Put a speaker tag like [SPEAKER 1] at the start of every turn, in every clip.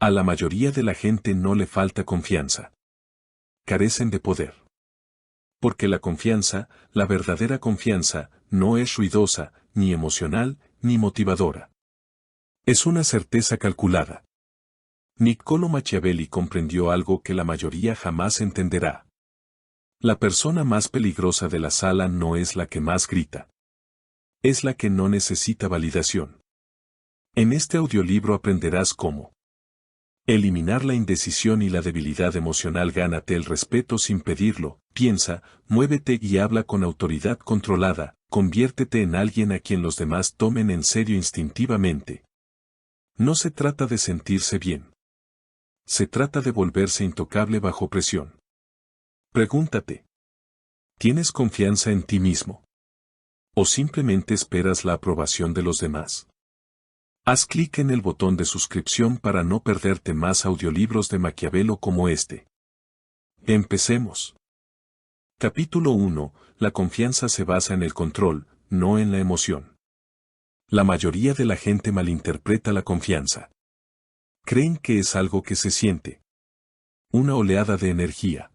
[SPEAKER 1] A la mayoría de la gente no le falta confianza. Carecen de poder. Porque la confianza, la verdadera confianza, no es ruidosa, ni emocional, ni motivadora. Es una certeza calculada. Niccolo Machiavelli comprendió algo que la mayoría jamás entenderá. La persona más peligrosa de la sala no es la que más grita. Es la que no necesita validación. En este audiolibro aprenderás cómo eliminar la indecisión y la debilidad emocional. Gánate el respeto sin pedirlo, piensa, muévete y habla con autoridad controlada, conviértete en alguien a quien los demás tomen en serio instintivamente. No se trata de sentirse bien. Se trata de volverse intocable bajo presión. Pregúntate. ¿Tienes confianza en ti mismo? ¿O simplemente esperas la aprobación de los demás? Haz clic en el botón de suscripción para no perderte más audiolibros de Maquiavelo como este. Empecemos. Capítulo 1. La confianza se basa en el control, no en la emoción. La mayoría de la gente malinterpreta la confianza. Creen que es algo que se siente. Una oleada de energía.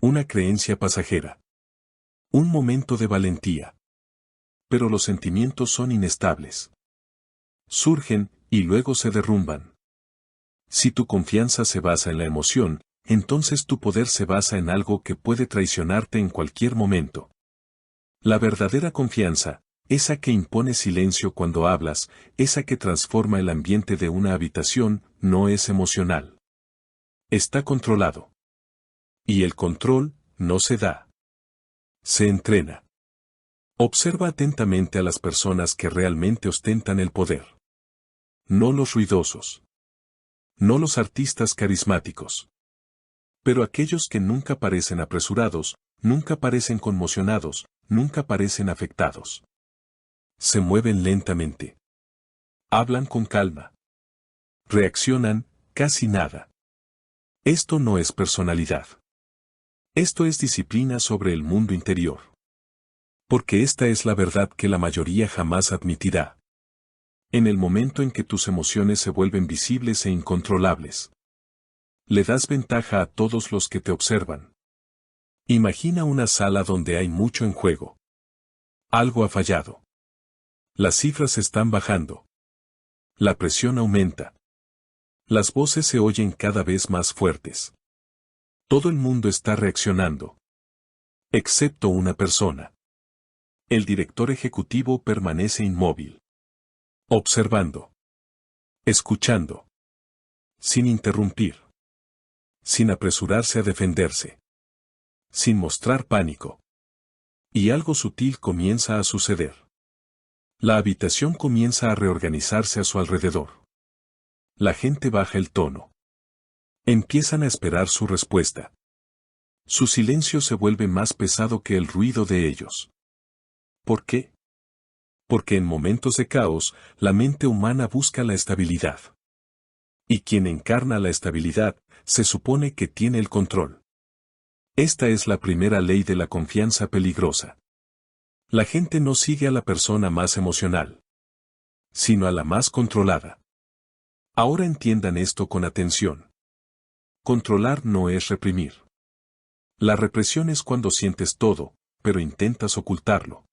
[SPEAKER 1] Una creencia pasajera. Un momento de valentía. Pero los sentimientos son inestables. Surgen, y luego se derrumban. Si tu confianza se basa en la emoción, entonces tu poder se basa en algo que puede traicionarte en cualquier momento. La verdadera confianza, esa que impone silencio cuando hablas, esa que transforma el ambiente de una habitación, no es emocional. Está controlado. Y el control, no se da. Se entrena. Observa atentamente a las personas que realmente ostentan el poder. No los ruidosos. No los artistas carismáticos. Pero aquellos que nunca parecen apresurados, nunca parecen conmocionados, nunca parecen afectados. Se mueven lentamente. Hablan con calma. Reaccionan, casi nada. Esto no es personalidad. Esto es disciplina sobre el mundo interior. Porque esta es la verdad que la mayoría jamás admitirá. En el momento en que tus emociones se vuelven visibles e incontrolables, le das ventaja a todos los que te observan. Imagina una sala donde hay mucho en juego. Algo ha fallado. Las cifras están bajando. La presión aumenta. Las voces se oyen cada vez más fuertes. Todo el mundo está reaccionando. Excepto una persona. El director ejecutivo permanece inmóvil. Observando. Escuchando. Sin interrumpir. Sin apresurarse a defenderse. Sin mostrar pánico. Y algo sutil comienza a suceder. La habitación comienza a reorganizarse a su alrededor. La gente baja el tono. Empiezan a esperar su respuesta. Su silencio se vuelve más pesado que el ruido de ellos. ¿Por qué? Porque en momentos de caos, la mente humana busca la estabilidad. Y quien encarna la estabilidad, se supone que tiene el control. Esta es la primera ley de la confianza peligrosa. La gente no sigue a la persona más emocional, sino a la más controlada. Ahora entiendan esto con atención. Controlar no es reprimir. La represión es cuando sientes todo, pero intentas ocultarlo.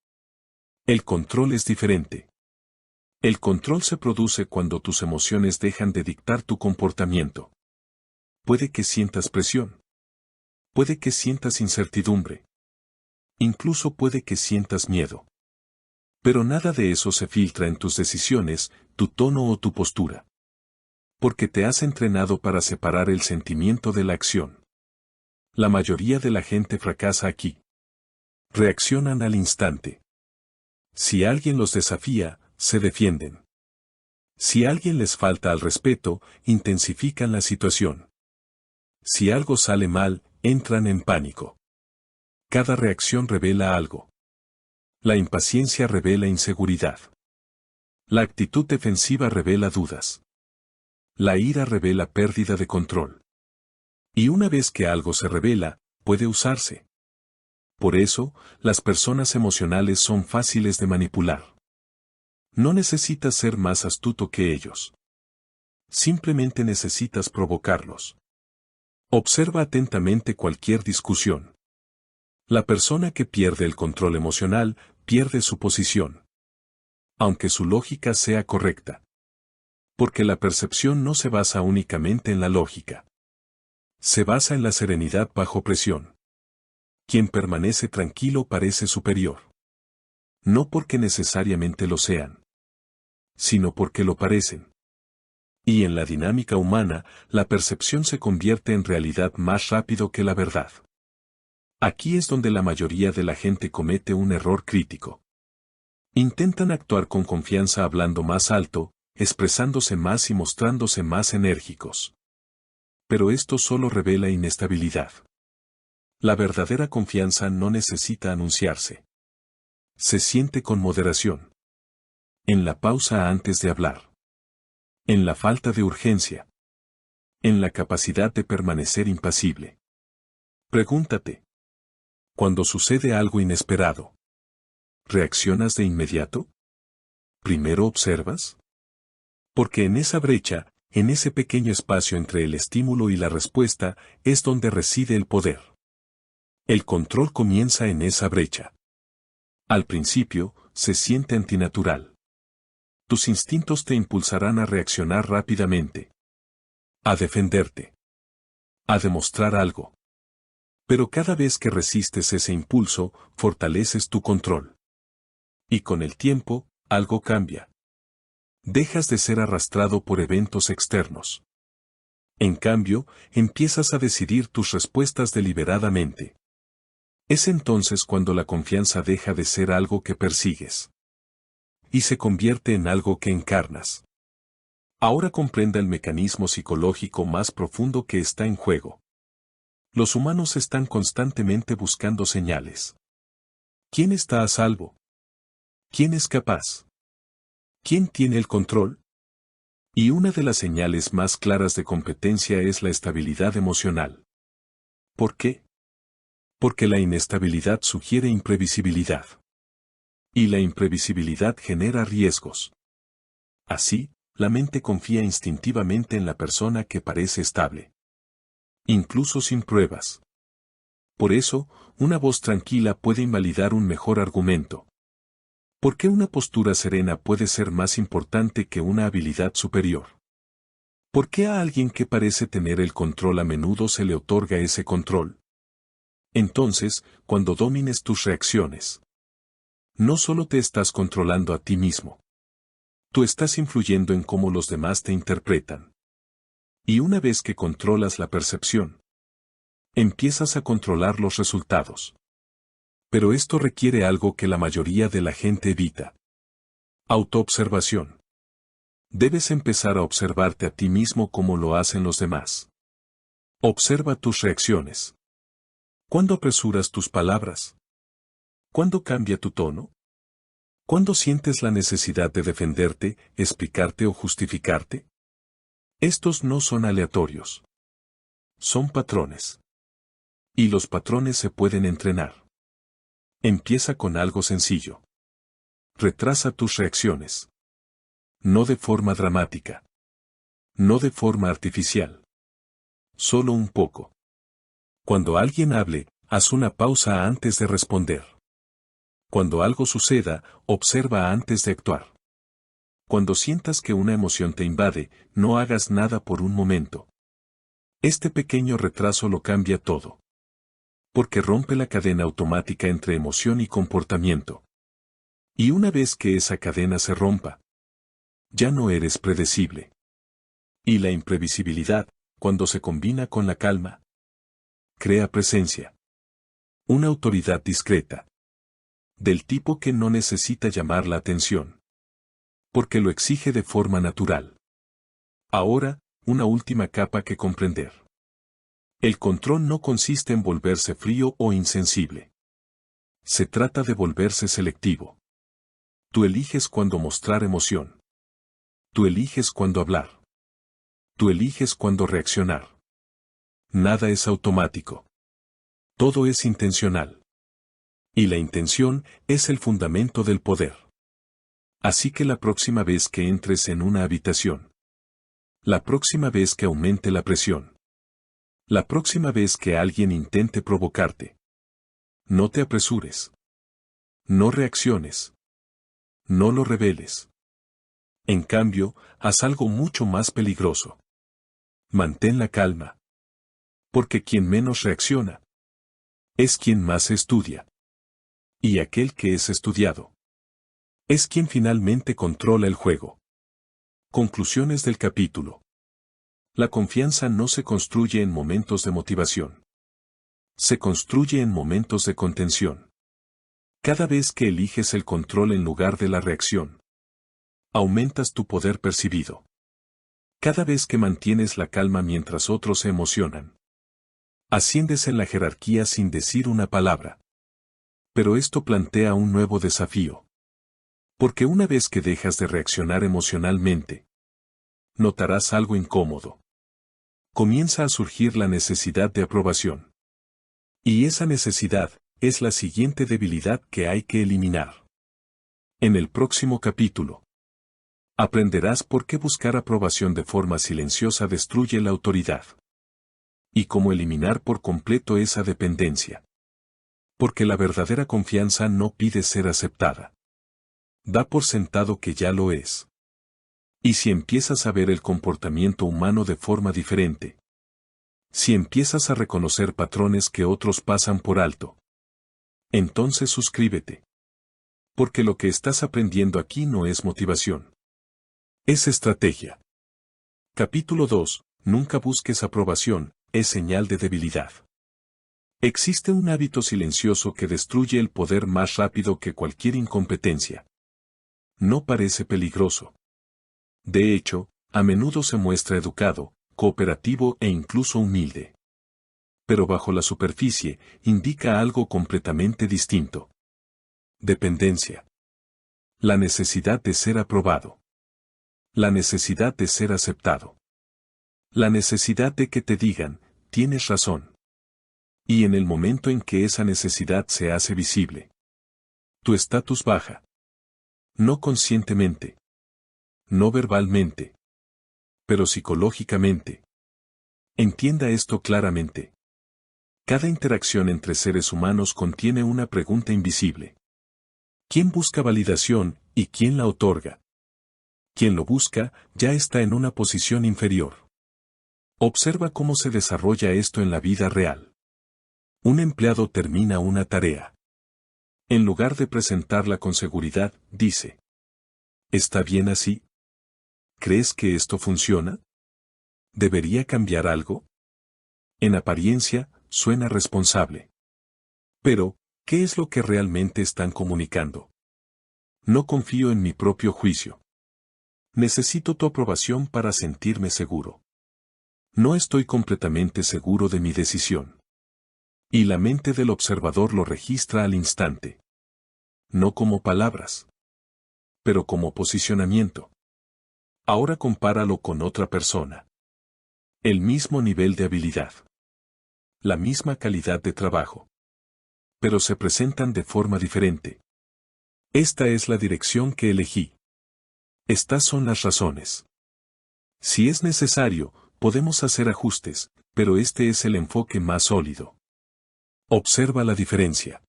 [SPEAKER 1] El control es diferente. El control se produce cuando tus emociones dejan de dictar tu comportamiento. Puede que sientas presión. Puede que sientas incertidumbre. Incluso puede que sientas miedo. Pero nada de eso se filtra en tus decisiones, tu tono o tu postura. Porque te has entrenado para separar el sentimiento de la acción. La mayoría de la gente fracasa aquí. Reaccionan al instante. Si alguien los desafía, se defienden. Si alguien les falta al respeto, intensifican la situación. Si algo sale mal, entran en pánico. Cada reacción revela algo. La impaciencia revela inseguridad. La actitud defensiva revela dudas. La ira revela pérdida de control. Y una vez que algo se revela, puede usarse. Por eso, las personas emocionales son fáciles de manipular. No necesitas ser más astuto que ellos. Simplemente necesitas provocarlos. Observa atentamente cualquier discusión. La persona que pierde el control emocional pierde su posición, aunque su lógica sea correcta. Porque la percepción no se basa únicamente en la lógica. Se basa en la serenidad bajo presión. Quien permanece tranquilo parece superior. No porque necesariamente lo sean, sino porque lo parecen. Y en la dinámica humana, la percepción se convierte en realidad más rápido que la verdad. Aquí es donde la mayoría de la gente comete un error crítico. Intentan actuar con confianza hablando más alto, expresándose más y mostrándose más enérgicos. Pero esto solo revela inestabilidad. La verdadera confianza no necesita anunciarse. Se siente con moderación. En la pausa antes de hablar. En la falta de urgencia. En la capacidad de permanecer impasible. Pregúntate. Cuando sucede algo inesperado, ¿reaccionas de inmediato? ¿Primero observas? Porque en esa brecha, en ese pequeño espacio entre el estímulo y la respuesta, es donde reside el poder. El control comienza en esa brecha. Al principio, se siente antinatural. Tus instintos te impulsarán a reaccionar rápidamente. A defenderte. A demostrar algo. Pero cada vez que resistes ese impulso, fortaleces tu control. Y con el tiempo, algo cambia. Dejas de ser arrastrado por eventos externos. En cambio, empiezas a decidir tus respuestas deliberadamente. Es entonces cuando la confianza deja de ser algo que persigues. Y se convierte en algo que encarnas. Ahora comprenda el mecanismo psicológico más profundo que está en juego. Los humanos están constantemente buscando señales. ¿Quién está a salvo? ¿Quién es capaz? ¿Quién tiene el control? Y una de las señales más claras de competencia es la estabilidad emocional. ¿Por qué? Porque la inestabilidad sugiere imprevisibilidad. Y la imprevisibilidad genera riesgos. Así, la mente confía instintivamente en la persona que parece estable. Incluso sin pruebas. Por eso, una voz tranquila puede invalidar un mejor argumento. ¿Por qué una postura serena puede ser más importante que una habilidad superior? ¿Por qué a alguien que parece tener el control a menudo se le otorga ese control? Entonces, cuando domines tus reacciones, no solo te estás controlando a ti mismo. Tú estás influyendo en cómo los demás te interpretan. Y una vez que controlas la percepción, empiezas a controlar los resultados. Pero esto requiere algo que la mayoría de la gente evita. Autoobservación. Debes empezar a observarte a ti mismo como lo hacen los demás. Observa tus reacciones. ¿Cuándo apresuras tus palabras? ¿Cuándo cambia tu tono? ¿Cuándo sientes la necesidad de defenderte, explicarte o justificarte? Estos no son aleatorios. Son patrones. Y los patrones se pueden entrenar. Empieza con algo sencillo. Retrasa tus reacciones. No de forma dramática. No de forma artificial. Solo un poco. Cuando alguien hable, haz una pausa antes de responder. Cuando algo suceda, observa antes de actuar. Cuando sientas que una emoción te invade, no hagas nada por un momento. Este pequeño retraso lo cambia todo. Porque rompe la cadena automática entre emoción y comportamiento. Y una vez que esa cadena se rompa, ya no eres predecible. Y la imprevisibilidad, cuando se combina con la calma, crea presencia. Una autoridad discreta. Del tipo que no necesita llamar la atención. Porque lo exige de forma natural. Ahora, una última capa que comprender. El control no consiste en volverse frío o insensible. Se trata de volverse selectivo. Tú eliges cuándo mostrar emoción. Tú eliges cuándo hablar. Tú eliges cuándo reaccionar. Nada es automático. Todo es intencional. Y la intención es el fundamento del poder. Así que la próxima vez que entres en una habitación, La próxima vez que aumente la presión. La próxima vez que alguien intente provocarte. No te apresures. No reacciones. No lo reveles. En cambio, haz algo mucho más peligroso. Mantén la calma. Porque quien menos reacciona es quien más estudia. Y aquel que es estudiado es quien finalmente controla el juego. Conclusiones del capítulo. La confianza no se construye en momentos de motivación. Se construye en momentos de contención. Cada vez que eliges el control en lugar de la reacción, aumentas tu poder percibido. Cada vez que mantienes la calma mientras otros se emocionan, asciendes en la jerarquía sin decir una palabra. Pero esto plantea un nuevo desafío. Porque una vez que dejas de reaccionar emocionalmente, notarás algo incómodo. Comienza a surgir la necesidad de aprobación. Y esa necesidad es la siguiente debilidad que hay que eliminar. En el próximo capítulo, aprenderás por qué buscar aprobación de forma silenciosa destruye la autoridad. Y cómo eliminar por completo esa dependencia. Porque la verdadera confianza no pide ser aceptada. Da por sentado que ya lo es. Y si empiezas a ver el comportamiento humano de forma diferente, si empiezas a reconocer patrones que otros pasan por alto, entonces suscríbete. Porque lo que estás aprendiendo aquí no es motivación. Es estrategia. Capítulo 2. Nunca busques aprobación, es señal de debilidad. Existe un hábito silencioso que destruye el poder más rápido que cualquier incompetencia. No parece peligroso. De hecho, a menudo se muestra educado, cooperativo e incluso humilde. Pero bajo la superficie, indica algo completamente distinto. Dependencia. La necesidad de ser aprobado. La necesidad de ser aceptado. La necesidad de que te digan, tienes razón. Y en el momento en que esa necesidad se hace visible, tu estatus baja. No conscientemente. No verbalmente. Pero psicológicamente. Entienda esto claramente. Cada interacción entre seres humanos contiene una pregunta invisible. ¿Quién busca validación y quién la otorga? Quien lo busca ya está en una posición inferior. Observa cómo se desarrolla esto en la vida real. Un empleado termina una tarea. En lugar de presentarla con seguridad, dice: ¿está bien así? ¿Crees que esto funciona? ¿Debería cambiar algo? En apariencia, suena responsable. Pero, ¿qué es lo que realmente están comunicando? No confío en mi propio juicio. Necesito tu aprobación para sentirme seguro. No estoy completamente seguro de mi decisión. Y la mente del observador lo registra al instante. No como palabras, pero como posicionamiento. Ahora compáralo con otra persona. El mismo nivel de habilidad. La misma calidad de trabajo. Pero se presentan de forma diferente. Esta es la dirección que elegí. Estas son las razones. Si es necesario, podemos hacer ajustes, pero este es el enfoque más sólido. Observa la diferencia.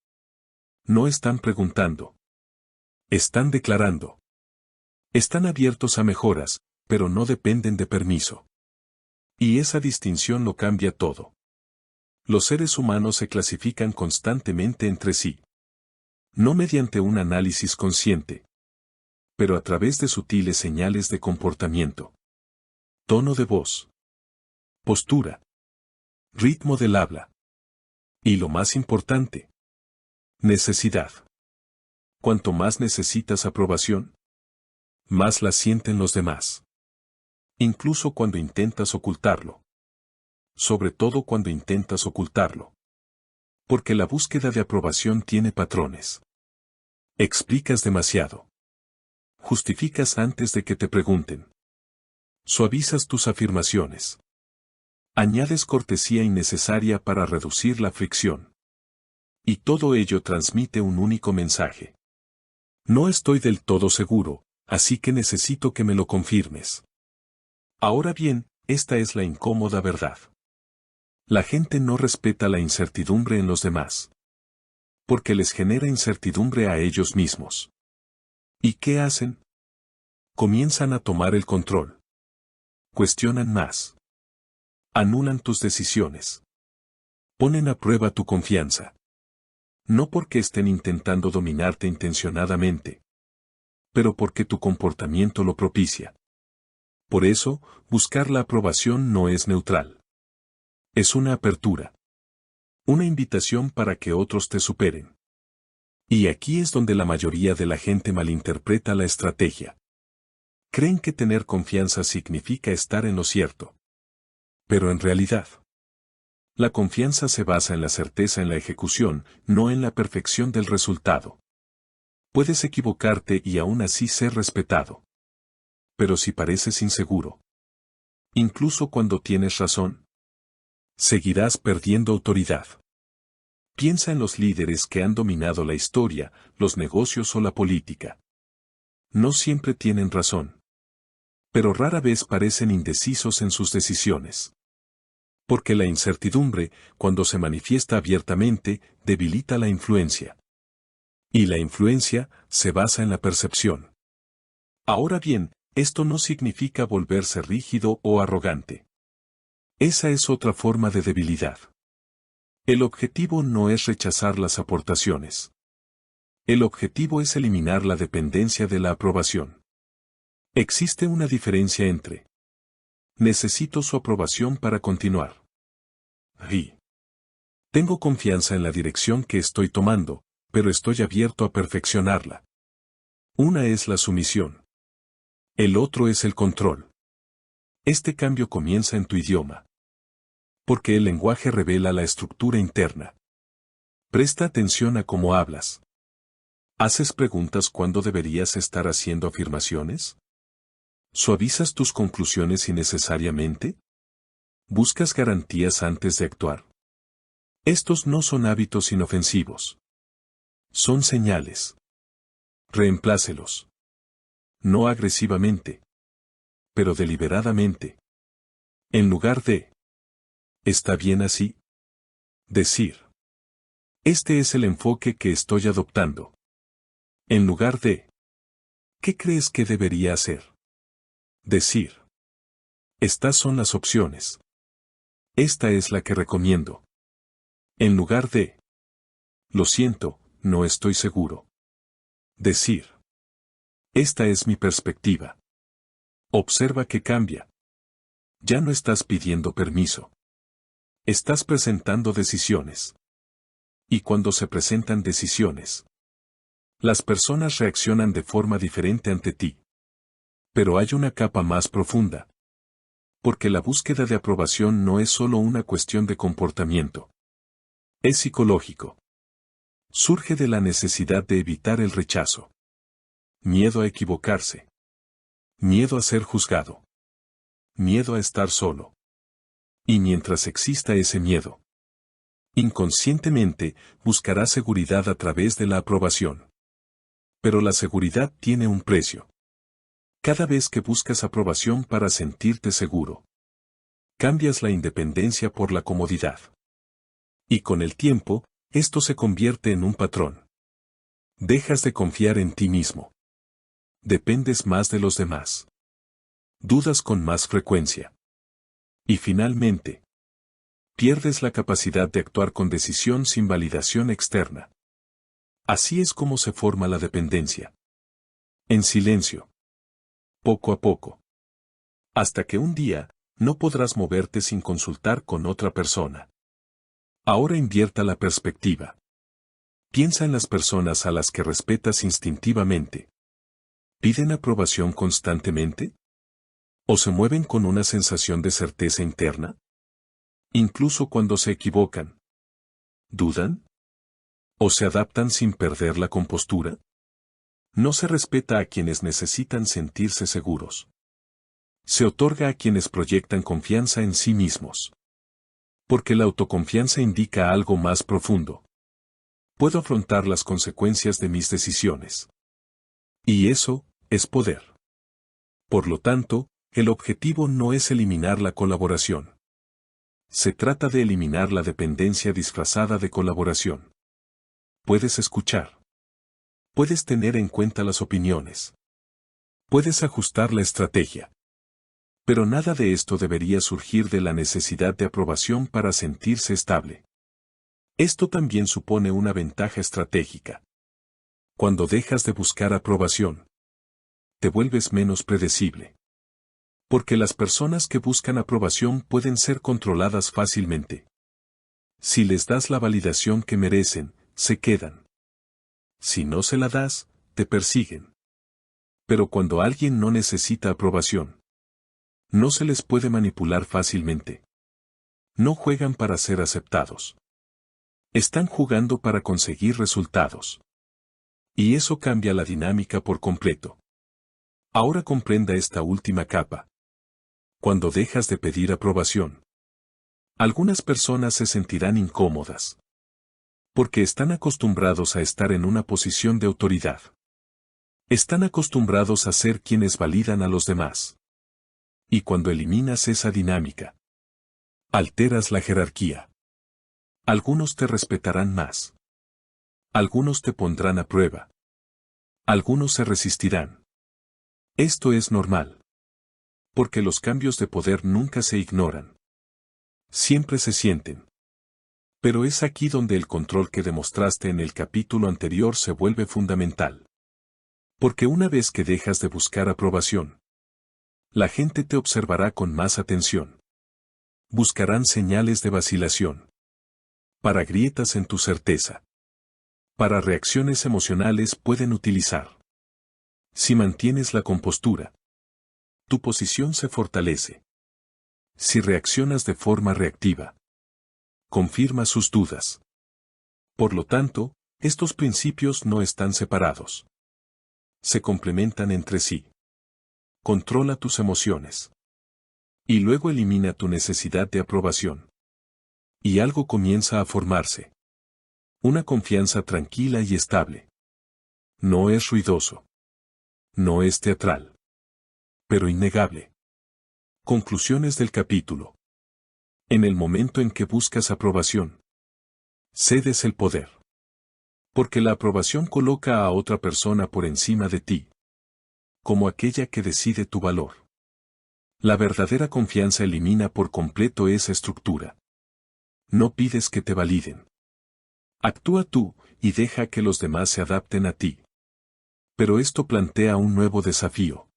[SPEAKER 1] No están preguntando. Están declarando. Están abiertos a mejoras, pero no dependen de permiso. Y esa distinción lo cambia todo. Los seres humanos se clasifican constantemente entre sí. No mediante un análisis consciente, pero a través de sutiles señales de comportamiento. Tono de voz. Postura. Ritmo del habla. Y lo más importante. Necesidad. Cuanto más necesitas aprobación, más la sienten los demás. Incluso cuando intentas ocultarlo. Sobre todo cuando intentas ocultarlo. Porque la búsqueda de aprobación tiene patrones. Explicas demasiado. Justificas antes de que te pregunten. Suavizas tus afirmaciones. Añades cortesía innecesaria para reducir la fricción. Y todo ello transmite un único mensaje. No estoy del todo seguro, así que necesito que me lo confirmes. Ahora bien, esta es la incómoda verdad. La gente no respeta la incertidumbre en los demás. Porque les genera incertidumbre a ellos mismos. ¿Y qué hacen? Comienzan a tomar el control. Cuestionan más. Anulan tus decisiones. Ponen a prueba tu confianza. No porque estén intentando dominarte intencionadamente, pero porque tu comportamiento lo propicia. Por eso, buscar la aprobación no es neutral. Es una apertura. Una invitación para que otros te superen. Y aquí es donde la mayoría de la gente malinterpreta la estrategia. Creen que tener confianza significa estar en lo cierto. Pero en realidad, la confianza se basa en la certeza en la ejecución, no en la perfección del resultado. Puedes equivocarte y aún así ser respetado. Pero si pareces inseguro, incluso cuando tienes razón, seguirás perdiendo autoridad. Piensa en los líderes que han dominado la historia, los negocios o la política. No siempre tienen razón. Pero rara vez parecen indecisos en sus decisiones. Porque la incertidumbre, cuando se manifiesta abiertamente, debilita la influencia. Y la influencia se basa en la percepción. Ahora bien, esto no significa volverse rígido o arrogante. Esa es otra forma de debilidad. El objetivo no es rechazar las aportaciones. El objetivo es eliminar la dependencia de la aprobación. Existe una diferencia entre necesito su aprobación para continuar y tengo confianza en la dirección que estoy tomando, pero estoy abierto a perfeccionarla. Una es la sumisión. El otro es el control. Este cambio comienza en tu idioma. Porque el lenguaje revela la estructura interna. Presta atención a cómo hablas. ¿Haces preguntas cuando deberías estar haciendo afirmaciones? ¿Suavizas tus conclusiones innecesariamente? ¿Buscas garantías antes de actuar? Estos no son hábitos inofensivos. Son señales. Reemplácelos. No agresivamente, pero deliberadamente. En lugar de ¿está bien así? Decir. Este es el enfoque que estoy adoptando. En lugar de ¿qué crees que debería hacer? Decir. Estas son las opciones. Esta es la que recomiendo. En lugar de lo siento, no estoy seguro. Decir. Esta es mi perspectiva. Observa que cambia. Ya no estás pidiendo permiso. Estás presentando decisiones. Y cuando se presentan decisiones, las personas reaccionan de forma diferente ante ti. Pero hay una capa más profunda. Porque la búsqueda de aprobación no es solo una cuestión de comportamiento. Es psicológico. Surge de la necesidad de evitar el rechazo. Miedo a equivocarse. Miedo a ser juzgado. Miedo a estar solo. Y mientras exista ese miedo, inconscientemente buscará seguridad a través de la aprobación. Pero la seguridad tiene un precio. Cada vez que buscas aprobación para sentirte seguro, cambias la independencia por la comodidad. Y con el tiempo, esto se convierte en un patrón. Dejas de confiar en ti mismo. Dependes más de los demás. Dudas con más frecuencia. Y finalmente, pierdes la capacidad de actuar con decisión sin validación externa. Así es como se forma la dependencia. En silencio. Poco a poco. Hasta que un día, no podrás moverte sin consultar con otra persona. Ahora invierta la perspectiva. Piensa en las personas a las que respetas instintivamente. ¿Piden aprobación constantemente? ¿O se mueven con una sensación de certeza interna? Incluso cuando se equivocan. ¿Dudan? ¿O se adaptan sin perder la compostura? No se respeta a quienes necesitan sentirse seguros. Se otorga a quienes proyectan confianza en sí mismos. Porque la autoconfianza indica algo más profundo. Puedo afrontar las consecuencias de mis decisiones. Y eso es poder. Por lo tanto, el objetivo no es eliminar la colaboración. Se trata de eliminar la dependencia disfrazada de colaboración. Puedes escuchar. Puedes tener en cuenta las opiniones. Puedes ajustar la estrategia. Pero nada de esto debería surgir de la necesidad de aprobación para sentirse estable. Esto también supone una ventaja estratégica. Cuando dejas de buscar aprobación, te vuelves menos predecible. Porque las personas que buscan aprobación pueden ser controladas fácilmente. Si les das la validación que merecen, se quedan. Si no se la das, te persiguen. Pero cuando alguien no necesita aprobación, no se les puede manipular fácilmente. No juegan para ser aceptados. Están jugando para conseguir resultados. Y eso cambia la dinámica por completo. Ahora comprenda esta última capa. Cuando dejas de pedir aprobación, algunas personas se sentirán incómodas. Porque están acostumbrados a estar en una posición de autoridad. Están acostumbrados a ser quienes validan a los demás. Y cuando eliminas esa dinámica, alteras la jerarquía. Algunos te respetarán más. Algunos te pondrán a prueba. Algunos se resistirán. Esto es normal. Porque los cambios de poder nunca se ignoran. Siempre se sienten. Pero es aquí donde el control que demostraste en el capítulo anterior se vuelve fundamental. Porque una vez que dejas de buscar aprobación, la gente te observará con más atención. Buscarán señales de vacilación. Para grietas en tu certeza. Para reacciones emocionales pueden utilizar. Si mantienes la compostura, tu posición se fortalece. Si reaccionas de forma reactiva, confirma sus dudas. Por lo tanto, estos principios no están separados. Se complementan entre sí. Controla tus emociones. Y luego elimina tu necesidad de aprobación. Y algo comienza a formarse. Una confianza tranquila y estable. No es ruidoso. No es teatral. Pero innegable. Conclusiones del capítulo. En el momento en que buscas aprobación, cedes el poder. Porque la aprobación coloca a otra persona por encima de ti. Como aquella que decide tu valor. La verdadera confianza elimina por completo esa estructura. No pides que te validen. Actúa tú, y deja que los demás se adapten a ti. Pero esto plantea un nuevo desafío.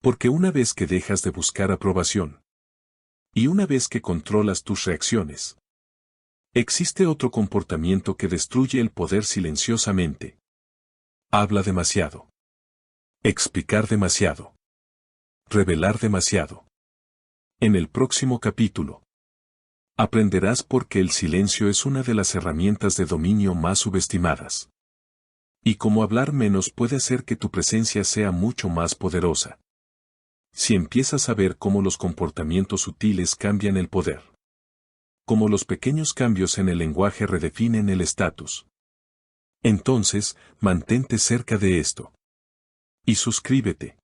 [SPEAKER 1] Porque una vez que dejas de buscar aprobación, y una vez que controlas tus reacciones, existe otro comportamiento que destruye el poder silenciosamente. Habla demasiado. Explicar demasiado. Revelar demasiado. En el próximo capítulo, aprenderás por qué el silencio es una de las herramientas de dominio más subestimadas. Y cómo hablar menos puede hacer que tu presencia sea mucho más poderosa. Si empiezas a ver cómo los comportamientos sutiles cambian el poder. Cómo los pequeños cambios en el lenguaje redefinen el estatus. Entonces, mantente cerca de esto. Y suscríbete.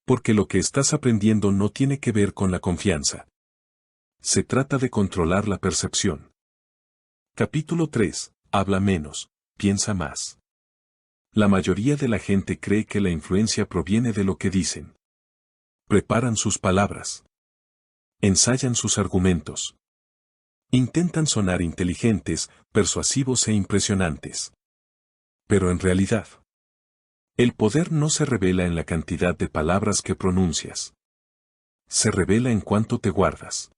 [SPEAKER 1] Porque lo que estás aprendiendo no tiene que ver con la confianza. Se trata de controlar la percepción. Capítulo 3. Habla menos, piensa más. La mayoría de la gente cree que la influencia proviene de lo que dicen. Preparan sus palabras. Ensayan sus argumentos. Intentan sonar inteligentes, persuasivos e impresionantes. Pero en realidad, el poder no se revela en la cantidad de palabras que pronuncias. Se revela en cuánto te guardas.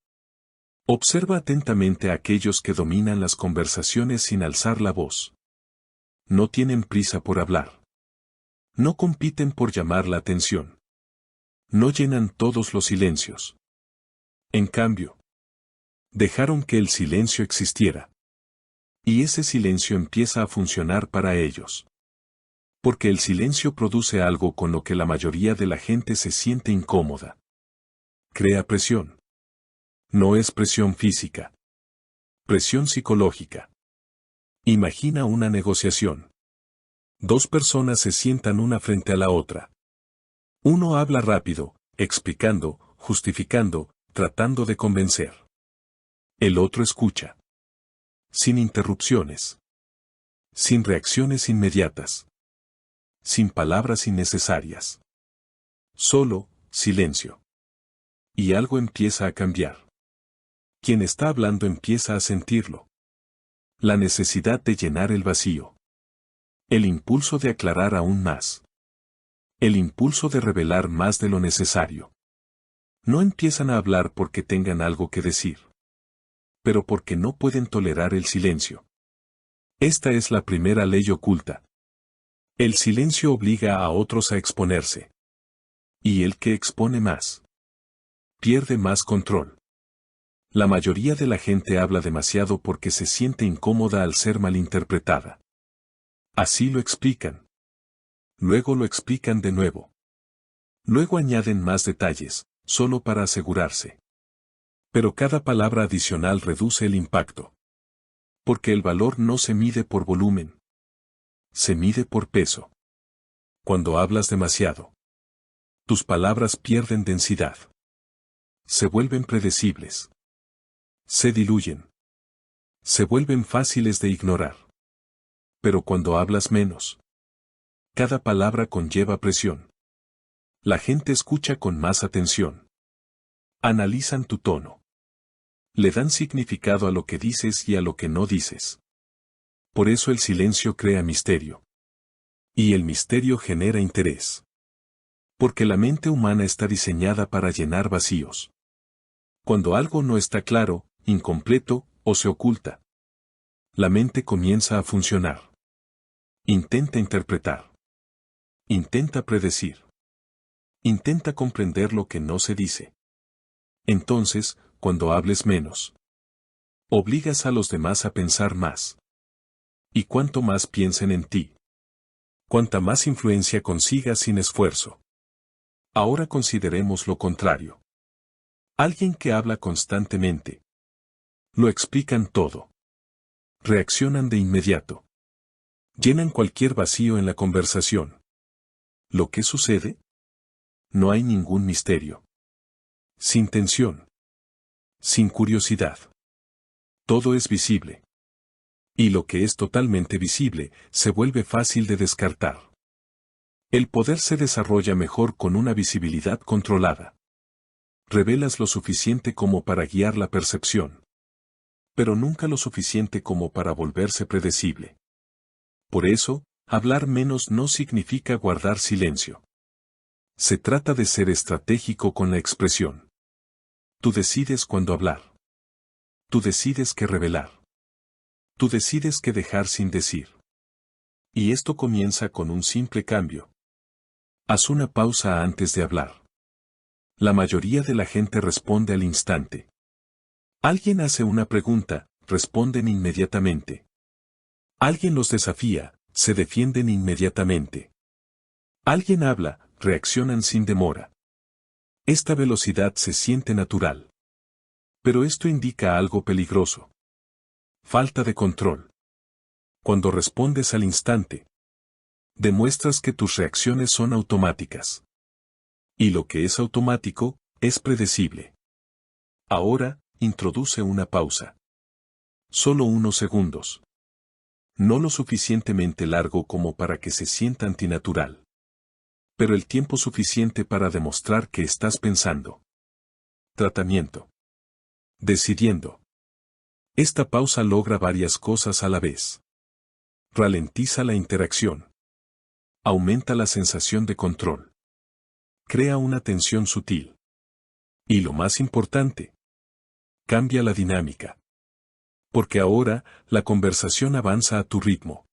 [SPEAKER 1] Observa atentamente a aquellos que dominan las conversaciones sin alzar la voz. No tienen prisa por hablar. No compiten por llamar la atención. No llenan todos los silencios. En cambio, dejaron que el silencio existiera. Y ese silencio empieza a funcionar para ellos. Porque el silencio produce algo con lo que la mayoría de la gente se siente incómoda. Crea presión. No es presión física. Presión psicológica. Imagina una negociación. Dos personas se sientan una frente a la otra. Uno habla rápido, explicando, justificando, tratando de convencer. El otro escucha. Sin interrupciones. Sin reacciones inmediatas. Sin palabras innecesarias. Solo, silencio. Y algo empieza a cambiar. Quien está hablando empieza a sentirlo. La necesidad de llenar el vacío. El impulso de aclarar aún más. El impulso de revelar más de lo necesario. No empiezan a hablar porque tengan algo que decir, pero porque no pueden tolerar el silencio. Esta es la primera ley oculta. El silencio obliga a otros a exponerse. Y el que expone más, pierde más control. La mayoría de la gente habla demasiado porque se siente incómoda al ser malinterpretada. Así lo explican. Luego lo explican de nuevo. Luego añaden más detalles, solo para asegurarse. Pero cada palabra adicional reduce el impacto. Porque el valor no se mide por volumen. Se mide por peso. Cuando hablas demasiado, tus palabras pierden densidad. Se vuelven predecibles. Se diluyen. Se vuelven fáciles de ignorar. Pero cuando hablas menos, cada palabra conlleva presión. La gente escucha con más atención. Analizan tu tono. Le dan significado a lo que dices y a lo que no dices. Por eso el silencio crea misterio. Y el misterio genera interés. Porque la mente humana está diseñada para llenar vacíos. Cuando algo no está claro, incompleto, o se oculta, la mente comienza a funcionar. Intenta interpretar. Intenta predecir. Intenta comprender lo que no se dice. Entonces, cuando hables menos, obligas a los demás a pensar más. Y cuanto más piensen en ti, cuanta más influencia consigas sin esfuerzo. Ahora consideremos lo contrario. Alguien que habla constantemente. Lo explican todo. Reaccionan de inmediato. Llenan cualquier vacío en la conversación. ¿Lo que sucede? No hay ningún misterio. Sin tensión. Sin curiosidad. Todo es visible. Y lo que es totalmente visible, se vuelve fácil de descartar. El poder se desarrolla mejor con una visibilidad controlada. Revelas lo suficiente como para guiar la percepción. Pero nunca lo suficiente como para volverse predecible. Por eso, hablar menos no significa guardar silencio. Se trata de ser estratégico con la expresión. Tú decides cuándo hablar. Tú decides qué revelar. Tú decides qué dejar sin decir. Y esto comienza con un simple cambio. Haz una pausa antes de hablar. La mayoría de la gente responde al instante. Alguien hace una pregunta, responden inmediatamente. Alguien los desafía, se defienden inmediatamente. Alguien habla, reaccionan sin demora. Esta velocidad se siente natural. Pero esto indica algo peligroso. Falta de control. Cuando respondes al instante, demuestras que tus reacciones son automáticas. Y lo que es automático, es predecible. Ahora, introduce una pausa. Solo unos segundos. No lo suficientemente largo como para que se sienta antinatural. Pero el tiempo suficiente para demostrar que estás pensando. Tratamiento. Decidiendo. Esta pausa logra varias cosas a la vez. Ralentiza la interacción. Aumenta la sensación de control. Crea una tensión sutil. Y lo más importante, cambia la dinámica. Porque ahora, la conversación avanza a tu ritmo.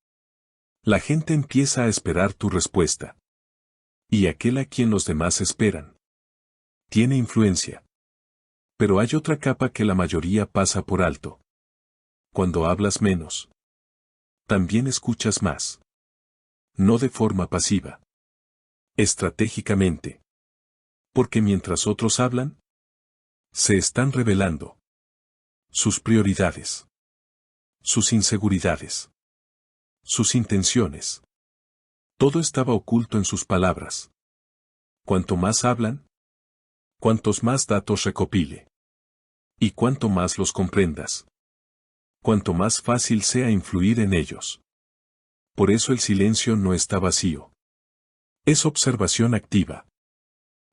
[SPEAKER 1] La gente empieza a esperar tu respuesta. Y aquel a quien los demás esperan. Tiene influencia. Pero hay otra capa que la mayoría pasa por alto. Cuando hablas menos, también escuchas más. No de forma pasiva. Estratégicamente. Porque mientras otros hablan, se están revelando sus prioridades, sus inseguridades, sus intenciones. Todo estaba oculto en sus palabras. Cuanto más hablan, Cuantos más datos recopile. Y cuanto más los comprendas. Cuanto más fácil sea influir en ellos. Por eso el silencio no está vacío. Es observación activa.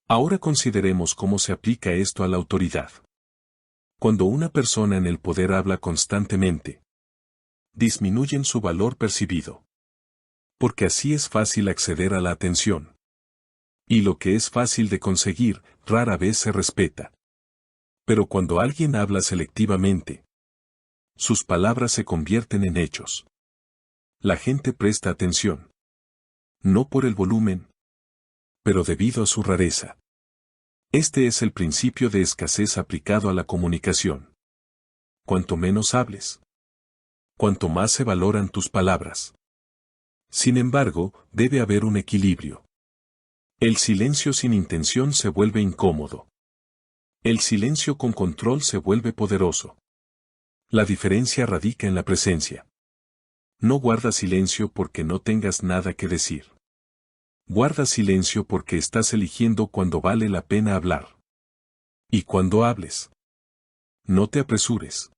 [SPEAKER 1] Ahora consideremos cómo se aplica esto a la autoridad. Cuando una persona en el poder habla constantemente, disminuyen su valor percibido. Porque así es fácil acceder a la atención. Y lo que es fácil de conseguir, rara vez se respeta. Pero cuando alguien habla selectivamente, sus palabras se convierten en hechos. La gente presta atención. No por el volumen, pero debido a su rareza. Este es el principio de escasez aplicado a la comunicación. Cuanto menos hables, cuanto más se valoran tus palabras. Sin embargo, debe haber un equilibrio. El silencio sin intención se vuelve incómodo. El silencio con control se vuelve poderoso. La diferencia radica en la presencia. No guarda silencio porque no tengas nada que decir. Guarda silencio porque estás eligiendo cuando vale la pena hablar. Y cuando hables, no te apresures.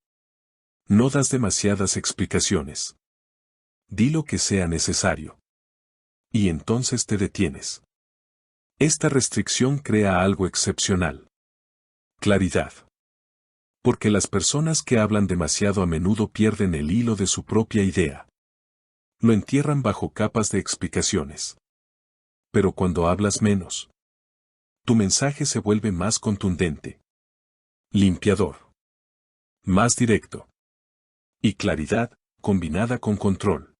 [SPEAKER 1] No das demasiadas explicaciones. Di lo que sea necesario. Y entonces te detienes. Esta restricción crea algo excepcional. Claridad. Porque las personas que hablan demasiado a menudo pierden el hilo de su propia idea. Lo entierran bajo capas de explicaciones. Pero cuando hablas menos, tu mensaje se vuelve más contundente, limpiador, más directo. Y claridad, combinada con control,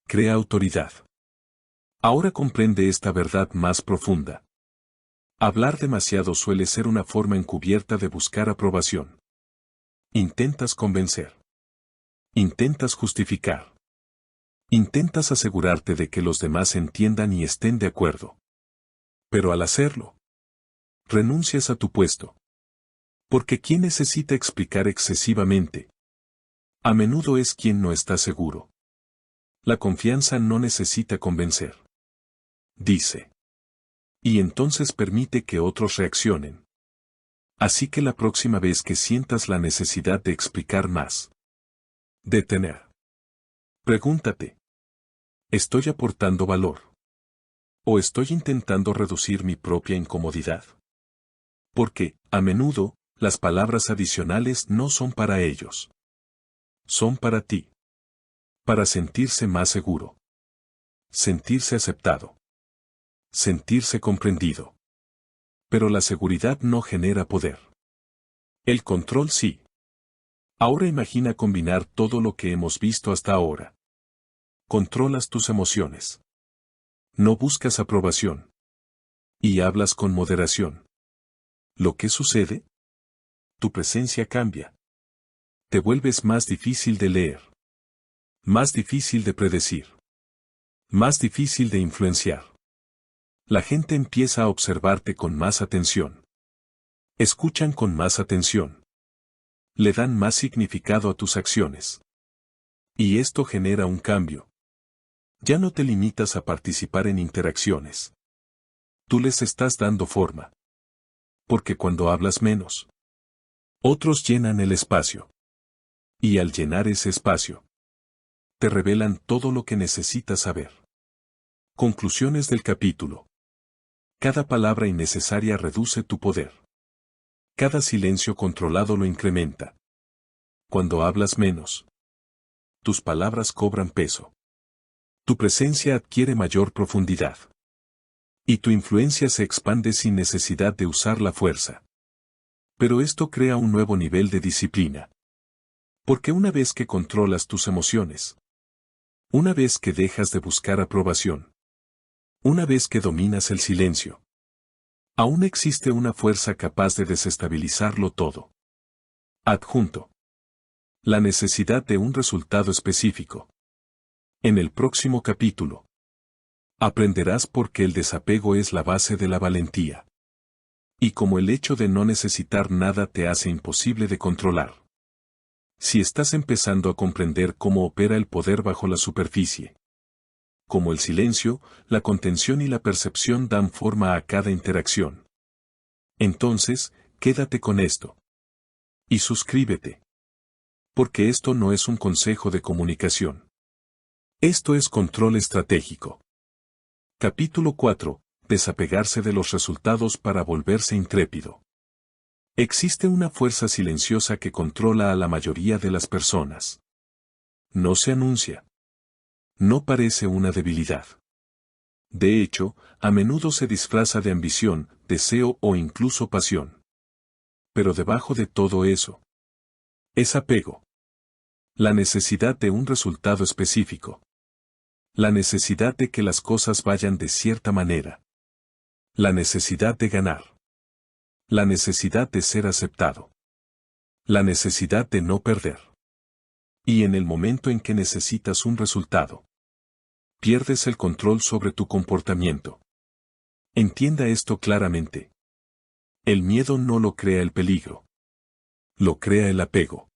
[SPEAKER 1] crea autoridad. Ahora comprende esta verdad más profunda. Hablar demasiado suele ser una forma encubierta de buscar aprobación. Intentas convencer. Intentas justificar. Intentas asegurarte de que los demás entiendan y estén de acuerdo. Pero al hacerlo, renuncias a tu puesto. Porque quien necesita explicar excesivamente, a menudo es quien no está seguro. La confianza no necesita convencer. Dice. Y entonces permite que otros reaccionen. Así que la próxima vez que sientas la necesidad de explicar más, detener. Pregúntate. ¿Estoy aportando valor? ¿O estoy intentando reducir mi propia incomodidad? Porque, a menudo, las palabras adicionales no son para ellos. Son para ti. Para sentirse más seguro. Sentirse aceptado. Sentirse comprendido. Pero la seguridad no genera poder. El control sí. Ahora imagina combinar todo lo que hemos visto hasta ahora. Controlas tus emociones. No buscas aprobación. Y hablas con moderación. ¿Lo que sucede? Tu presencia cambia. Te vuelves más difícil de leer. Más difícil de predecir. Más difícil de influenciar. La gente empieza a observarte con más atención. Escuchan con más atención. Le dan más significado a tus acciones. Y esto genera un cambio. Ya no te limitas a participar en interacciones. Tú les estás dando forma. Porque cuando hablas menos, otros llenan el espacio. Y al llenar ese espacio, te revelan todo lo que necesitas saber. Conclusiones del capítulo. Cada palabra innecesaria reduce tu poder. Cada silencio controlado lo incrementa. Cuando hablas menos, tus palabras cobran peso. Tu presencia adquiere mayor profundidad. Y tu influencia se expande sin necesidad de usar la fuerza. Pero esto crea un nuevo nivel de disciplina. Porque una vez que controlas tus emociones, una vez que dejas de buscar aprobación, una vez que dominas el silencio, aún existe una fuerza capaz de desestabilizarlo todo. Adjunto. La necesidad de un resultado específico. En el próximo capítulo, aprenderás por qué el desapego es la base de la valentía. Y como el hecho de no necesitar nada te hace imposible de controlar. Si estás empezando a comprender cómo opera el poder bajo la superficie. Como el silencio, la contención y la percepción dan forma a cada interacción. Entonces, quédate con esto. Y suscríbete. Porque esto no es un consejo de comunicación. Esto es control estratégico. Capítulo 4. Desapegarse de los resultados para volverse intrépido. Existe una fuerza silenciosa que controla a la mayoría de las personas. No se anuncia. No parece una debilidad. De hecho, a menudo se disfraza de ambición, deseo o incluso pasión. Pero debajo de todo eso, es apego. La necesidad de un resultado específico. La necesidad de que las cosas vayan de cierta manera. La necesidad de ganar. La necesidad de ser aceptado. La necesidad de no perder. Y en el momento en que necesitas un resultado, pierdes el control sobre tu comportamiento. Entienda esto claramente. El miedo no lo crea el peligro. Lo crea el apego.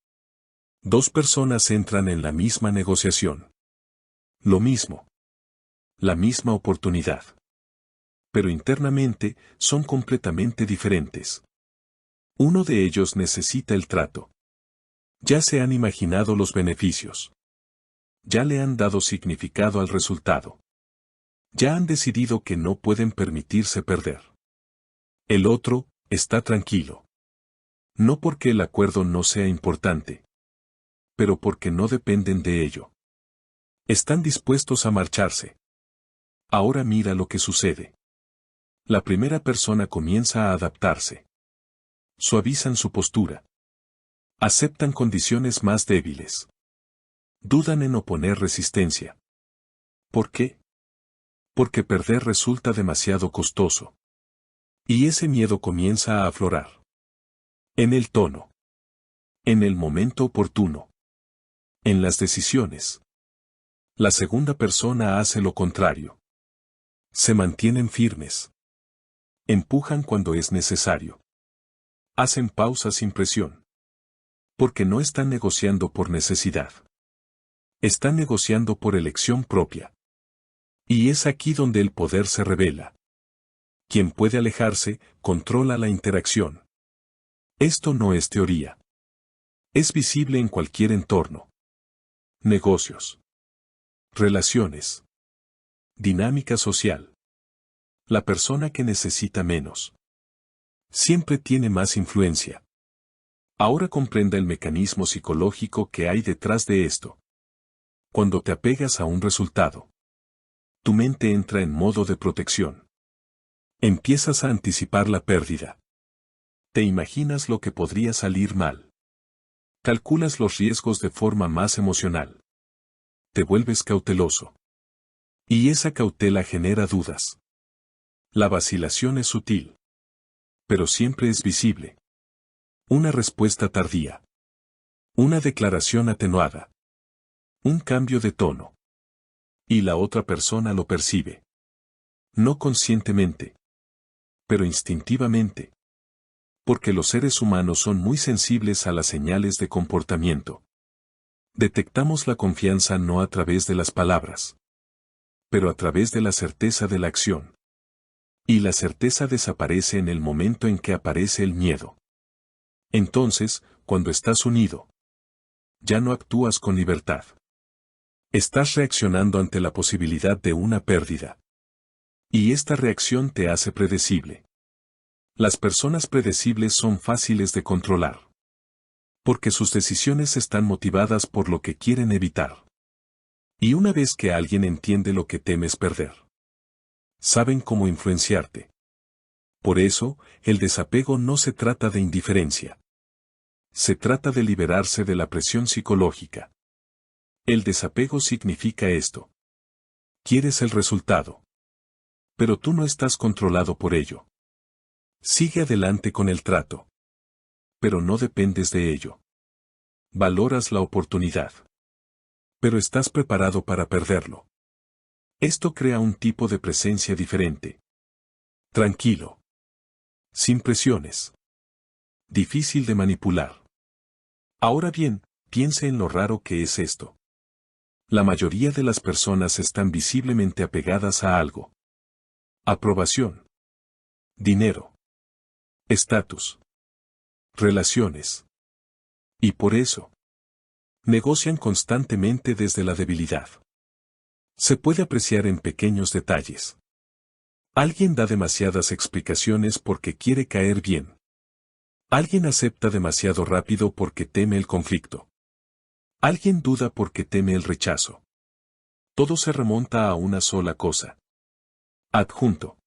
[SPEAKER 1] Dos personas entran en la misma negociación. Lo mismo. La misma oportunidad. Pero internamente son completamente diferentes. Uno de ellos necesita el trato. Ya se han imaginado los beneficios. Ya le han dado significado al resultado. Ya han decidido que no pueden permitirse perder. El otro está tranquilo. No porque el acuerdo no sea importante, pero porque no dependen de ello. Están dispuestos a marcharse. Ahora mira lo que sucede. La primera persona comienza a adaptarse. Suavizan su postura. Aceptan condiciones más débiles. Dudan en oponer resistencia. ¿Por qué? Porque perder resulta demasiado costoso. Y ese miedo comienza a aflorar. En el tono. En el momento oportuno. En las decisiones. La segunda persona hace lo contrario. Se mantienen firmes. Empujan cuando es necesario. Hacen pausas sin presión. Porque no están negociando por necesidad. Están negociando por elección propia. Y es aquí donde el poder se revela. Quien puede alejarse, controla la interacción. Esto no es teoría. Es visible en cualquier entorno. Negocios. Relaciones. Dinámica social. La persona que necesita menos. Siempre tiene más influencia. Ahora comprenda el mecanismo psicológico que hay detrás de esto. Cuando te apegas a un resultado, tu mente entra en modo de protección. Empiezas a anticipar la pérdida. Te imaginas lo que podría salir mal. Calculas los riesgos de forma más emocional. Te vuelves cauteloso. Y esa cautela genera dudas. La vacilación es sutil. Pero siempre es visible. Una respuesta tardía. Una declaración atenuada. Un cambio de tono. Y la otra persona lo percibe. No conscientemente. Pero instintivamente. Porque los seres humanos son muy sensibles a las señales de comportamiento. Detectamos la confianza no a través de las palabras, pero a través de la certeza de la acción. Y la certeza desaparece en el momento en que aparece el miedo. Entonces, cuando estás unido, ya no actúas con libertad. Estás reaccionando ante la posibilidad de una pérdida. Y esta reacción te hace predecible. Las personas predecibles son fáciles de controlar. Porque sus decisiones están motivadas por lo que quieren evitar. Y una vez que alguien entiende lo que temes perder, saben cómo influenciarte. Por eso, el desapego no se trata de indiferencia. Se trata de liberarse de la presión psicológica. El desapego significa esto. Quieres el resultado. Pero tú no estás controlado por ello. Sigue adelante con el trato. Pero no dependes de ello. Valoras la oportunidad. Pero estás preparado para perderlo. Esto crea un tipo de presencia diferente. Tranquilo. Sin presiones. Difícil de manipular. Ahora bien, piense en lo raro que es esto. La mayoría de las personas están visiblemente apegadas a algo. Aprobación. Dinero. estatus, relaciones. Y por eso, negocian constantemente desde la debilidad. Se puede apreciar en pequeños detalles. Alguien da demasiadas explicaciones porque quiere caer bien. Alguien acepta demasiado rápido porque teme el conflicto. Alguien duda porque teme el rechazo. Todo se remonta a una sola cosa. Adjunto.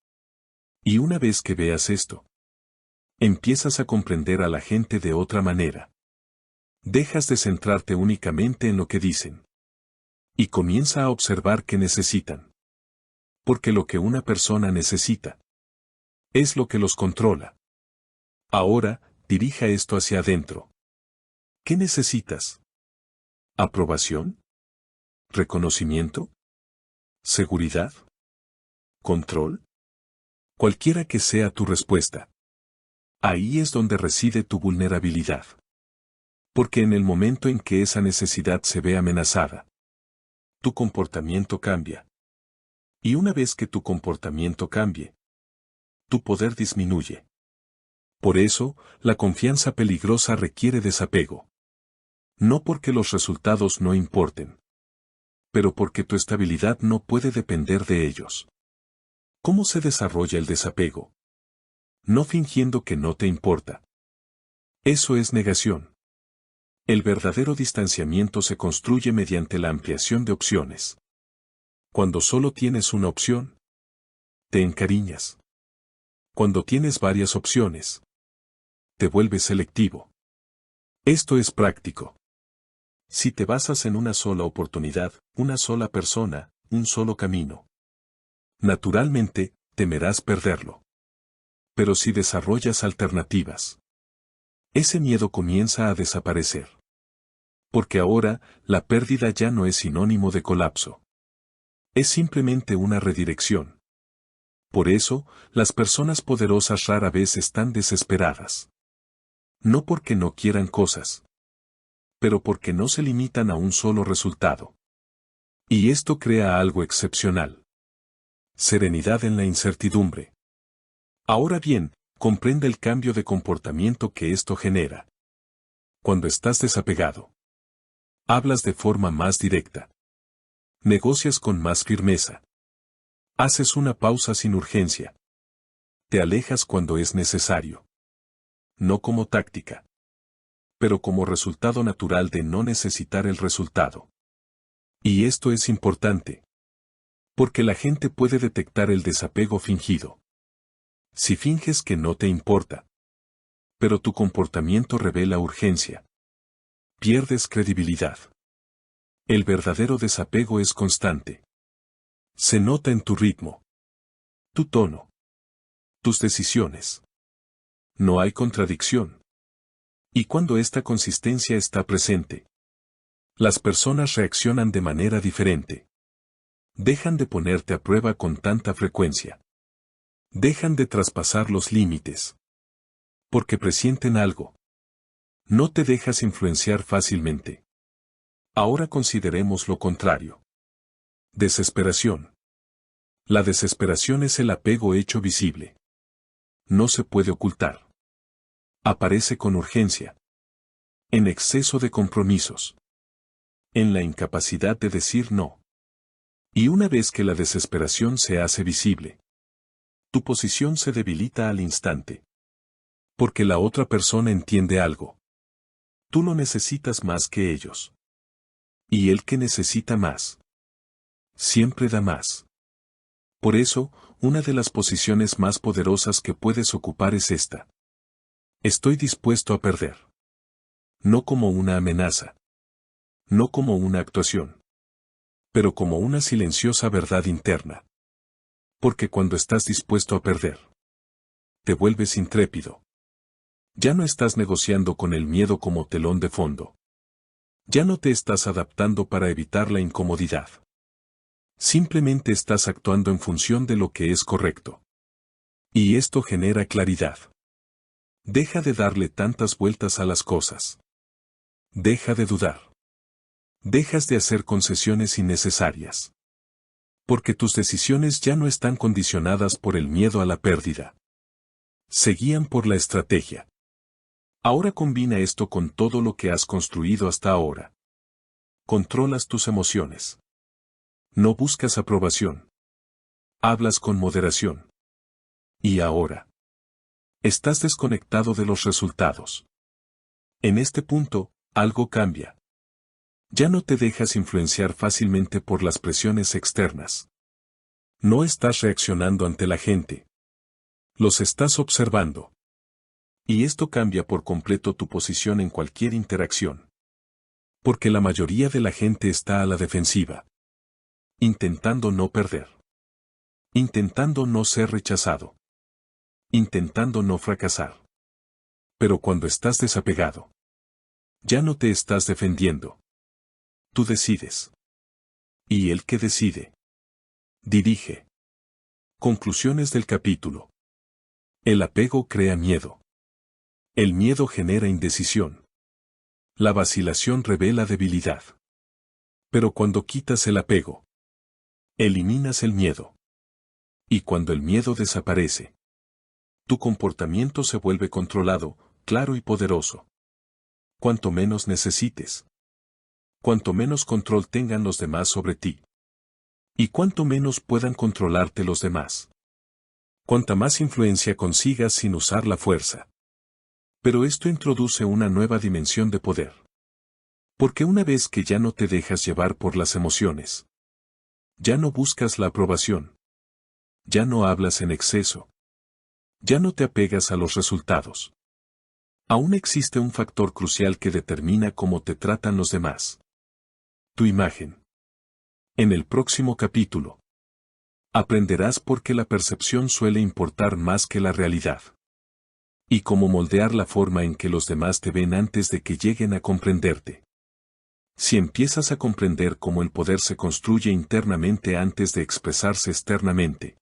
[SPEAKER 1] Y una vez que veas esto, empiezas a comprender a la gente de otra manera. Dejas de centrarte únicamente en lo que dicen. Y comienza a observar qué necesitan. Porque lo que una persona necesita es lo que los controla. Ahora, dirija esto hacia adentro. ¿Qué necesitas? ¿Aprobación? ¿Reconocimiento? ¿Seguridad? ¿Control? Cualquiera que sea tu respuesta. Ahí es donde reside tu vulnerabilidad. Porque en el momento en que esa necesidad se ve amenazada, tu comportamiento cambia. Y una vez que tu comportamiento cambie, tu poder disminuye. Por eso, la confianza peligrosa requiere desapego. No porque los resultados no importen, pero porque tu estabilidad no puede depender de ellos. ¿Cómo se desarrolla el desapego? No fingiendo que no te importa. Eso es negación. El verdadero distanciamiento se construye mediante la ampliación de opciones. Cuando solo tienes una opción, te encariñas. Cuando tienes varias opciones, te vuelves selectivo. Esto es práctico. Si te basas en una sola oportunidad, una sola persona, un solo camino, naturalmente, temerás perderlo. Pero si desarrollas alternativas, ese miedo comienza a desaparecer. Porque ahora, la pérdida ya no es sinónimo de colapso. Es simplemente una redirección. Por eso, las personas poderosas rara vez están desesperadas. No porque no quieran cosas, pero porque no se limitan a un solo resultado. Y esto crea algo excepcional. Serenidad en la incertidumbre. Ahora bien, comprende el cambio de comportamiento que esto genera. Cuando estás desapegado, hablas de forma más directa. Negocias con más firmeza. Haces una pausa sin urgencia. Te alejas cuando es necesario. No como táctica, pero como resultado natural de no necesitar el resultado. Y esto es importante, porque la gente puede detectar el desapego fingido. Si finges que no te importa, pero tu comportamiento revela urgencia, pierdes credibilidad. El verdadero desapego es constante. Se nota en tu ritmo, tu tono, tus decisiones. No hay contradicción. Y cuando esta consistencia está presente, las personas reaccionan de manera diferente. Dejan de ponerte a prueba con tanta frecuencia. Dejan de traspasar los límites. Porque presienten algo. No te dejas influenciar fácilmente. Ahora consideremos lo contrario. Desesperación. La desesperación es el apego hecho visible. No se puede ocultar. Aparece con urgencia. En exceso de compromisos. En la incapacidad de decir no. Y una vez que la desesperación se hace visible, tu posición se debilita al instante. Porque la otra persona entiende algo. Tú lo necesitas más que ellos. Y el que necesita más, siempre da más. Por eso, una de las posiciones más poderosas que puedes ocupar es esta. Estoy dispuesto a perder. No como una amenaza. No como una actuación. Pero como una silenciosa verdad interna. Porque cuando estás dispuesto a perder, te vuelves intrépido. Ya no estás negociando con el miedo como telón de fondo. Ya no te estás adaptando para evitar la incomodidad. Simplemente estás actuando en función de lo que es correcto. Y esto genera claridad. Deja de darle tantas vueltas a las cosas. Deja de dudar. Dejas de hacer concesiones innecesarias. Porque tus decisiones ya no están condicionadas por el miedo a la pérdida. Se guían por la estrategia. Ahora combina esto con todo lo que has construido hasta ahora. Controlas tus emociones. No buscas aprobación. Hablas con moderación. Y ahora, estás desconectado de los resultados. En este punto, algo cambia. Ya no te dejas influenciar fácilmente por las presiones externas. No estás reaccionando ante la gente. Los estás observando. Y esto cambia por completo tu posición en cualquier interacción. Porque la mayoría de la gente está a la defensiva. Intentando no perder. Intentando no ser rechazado. Intentando no fracasar. Pero cuando estás desapegado, ya no te estás defendiendo. Tú decides. Y el que decide, dirige. Conclusiones del capítulo. El apego crea miedo. El miedo genera indecisión. La vacilación revela debilidad. Pero cuando quitas el apego, eliminas el miedo. Y cuando el miedo desaparece, tu comportamiento se vuelve controlado, claro y poderoso. Cuanto menos necesites. Cuanto menos control tengan los demás sobre ti. Y cuanto menos puedan controlarte los demás. Cuanta más influencia consigas sin usar la fuerza. Pero esto introduce una nueva dimensión de poder. Porque una vez que ya no te dejas llevar por las emociones, ya no buscas la aprobación. Ya no hablas en exceso. Ya no te apegas a los resultados. Aún existe un factor crucial que determina cómo te tratan los demás. Tu imagen. En el próximo capítulo, aprenderás por qué la percepción suele importar más que la realidad. Y cómo moldear la forma en que los demás te ven antes de que lleguen a comprenderte. Si empiezas a comprender cómo el poder se construye internamente antes de expresarse externamente.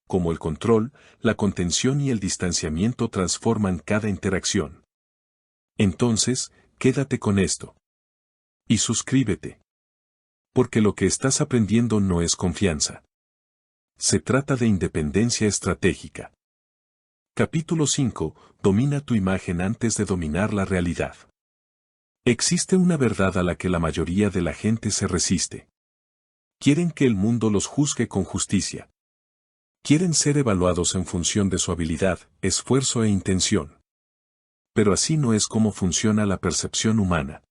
[SPEAKER 1] Cómo el control, la contención y el distanciamiento transforman cada interacción. Entonces, quédate con esto. Y suscríbete. Porque lo que estás aprendiendo no es confianza. Se trata de independencia estratégica. Capítulo 5. Domina tu imagen antes de dominar la realidad. Existe una verdad a la que la mayoría de la gente se resiste. Quieren que el mundo los juzgue con justicia. Quieren ser evaluados en función de su habilidad, esfuerzo e intención. Pero así no es como funciona la percepción humana.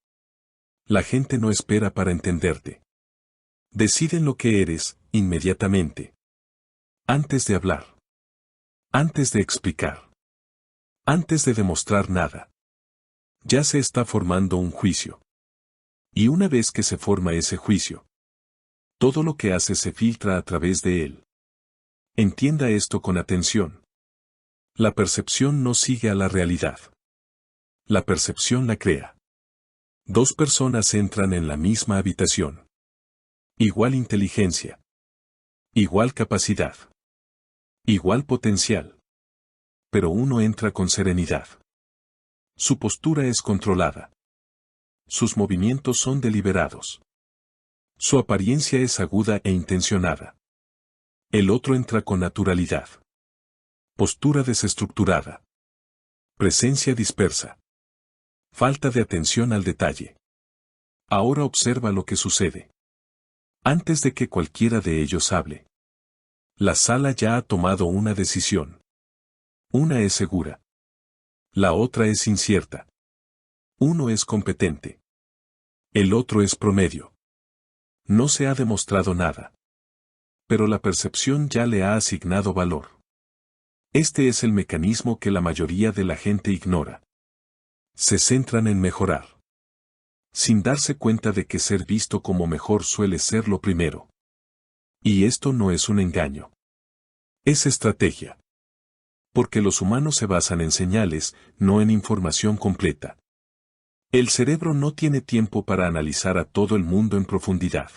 [SPEAKER 1] La gente no espera para entenderte. Deciden lo que eres, inmediatamente. Antes de hablar. Antes de explicar. Antes de demostrar nada. Ya se está formando un juicio. Y una vez que se forma ese juicio, todo lo que hace se filtra a través de él. Entienda esto con atención. La percepción no sigue a la realidad. La percepción la crea. Dos personas entran en la misma habitación. Igual inteligencia. Igual capacidad. Igual potencial. Pero uno entra con serenidad. Su postura es controlada. Sus movimientos son deliberados. Su apariencia es aguda e intencionada. El otro entra con naturalidad. Postura desestructurada. Presencia dispersa. Falta de atención al detalle. Ahora observa lo que sucede. Antes de que cualquiera de ellos hable. La sala ya ha tomado una decisión. Una es segura. La otra es incierta. Uno es competente. El otro es promedio. No se ha demostrado nada. Pero la percepción ya le ha asignado valor. Este es el mecanismo que la mayoría de la gente ignora. Se centran en mejorar. Sin darse cuenta de que ser visto como mejor suele ser lo primero. Y esto no es un engaño. Es estrategia. Porque los humanos se basan en señales, no en información completa. El cerebro no tiene tiempo para analizar a todo el mundo en profundidad.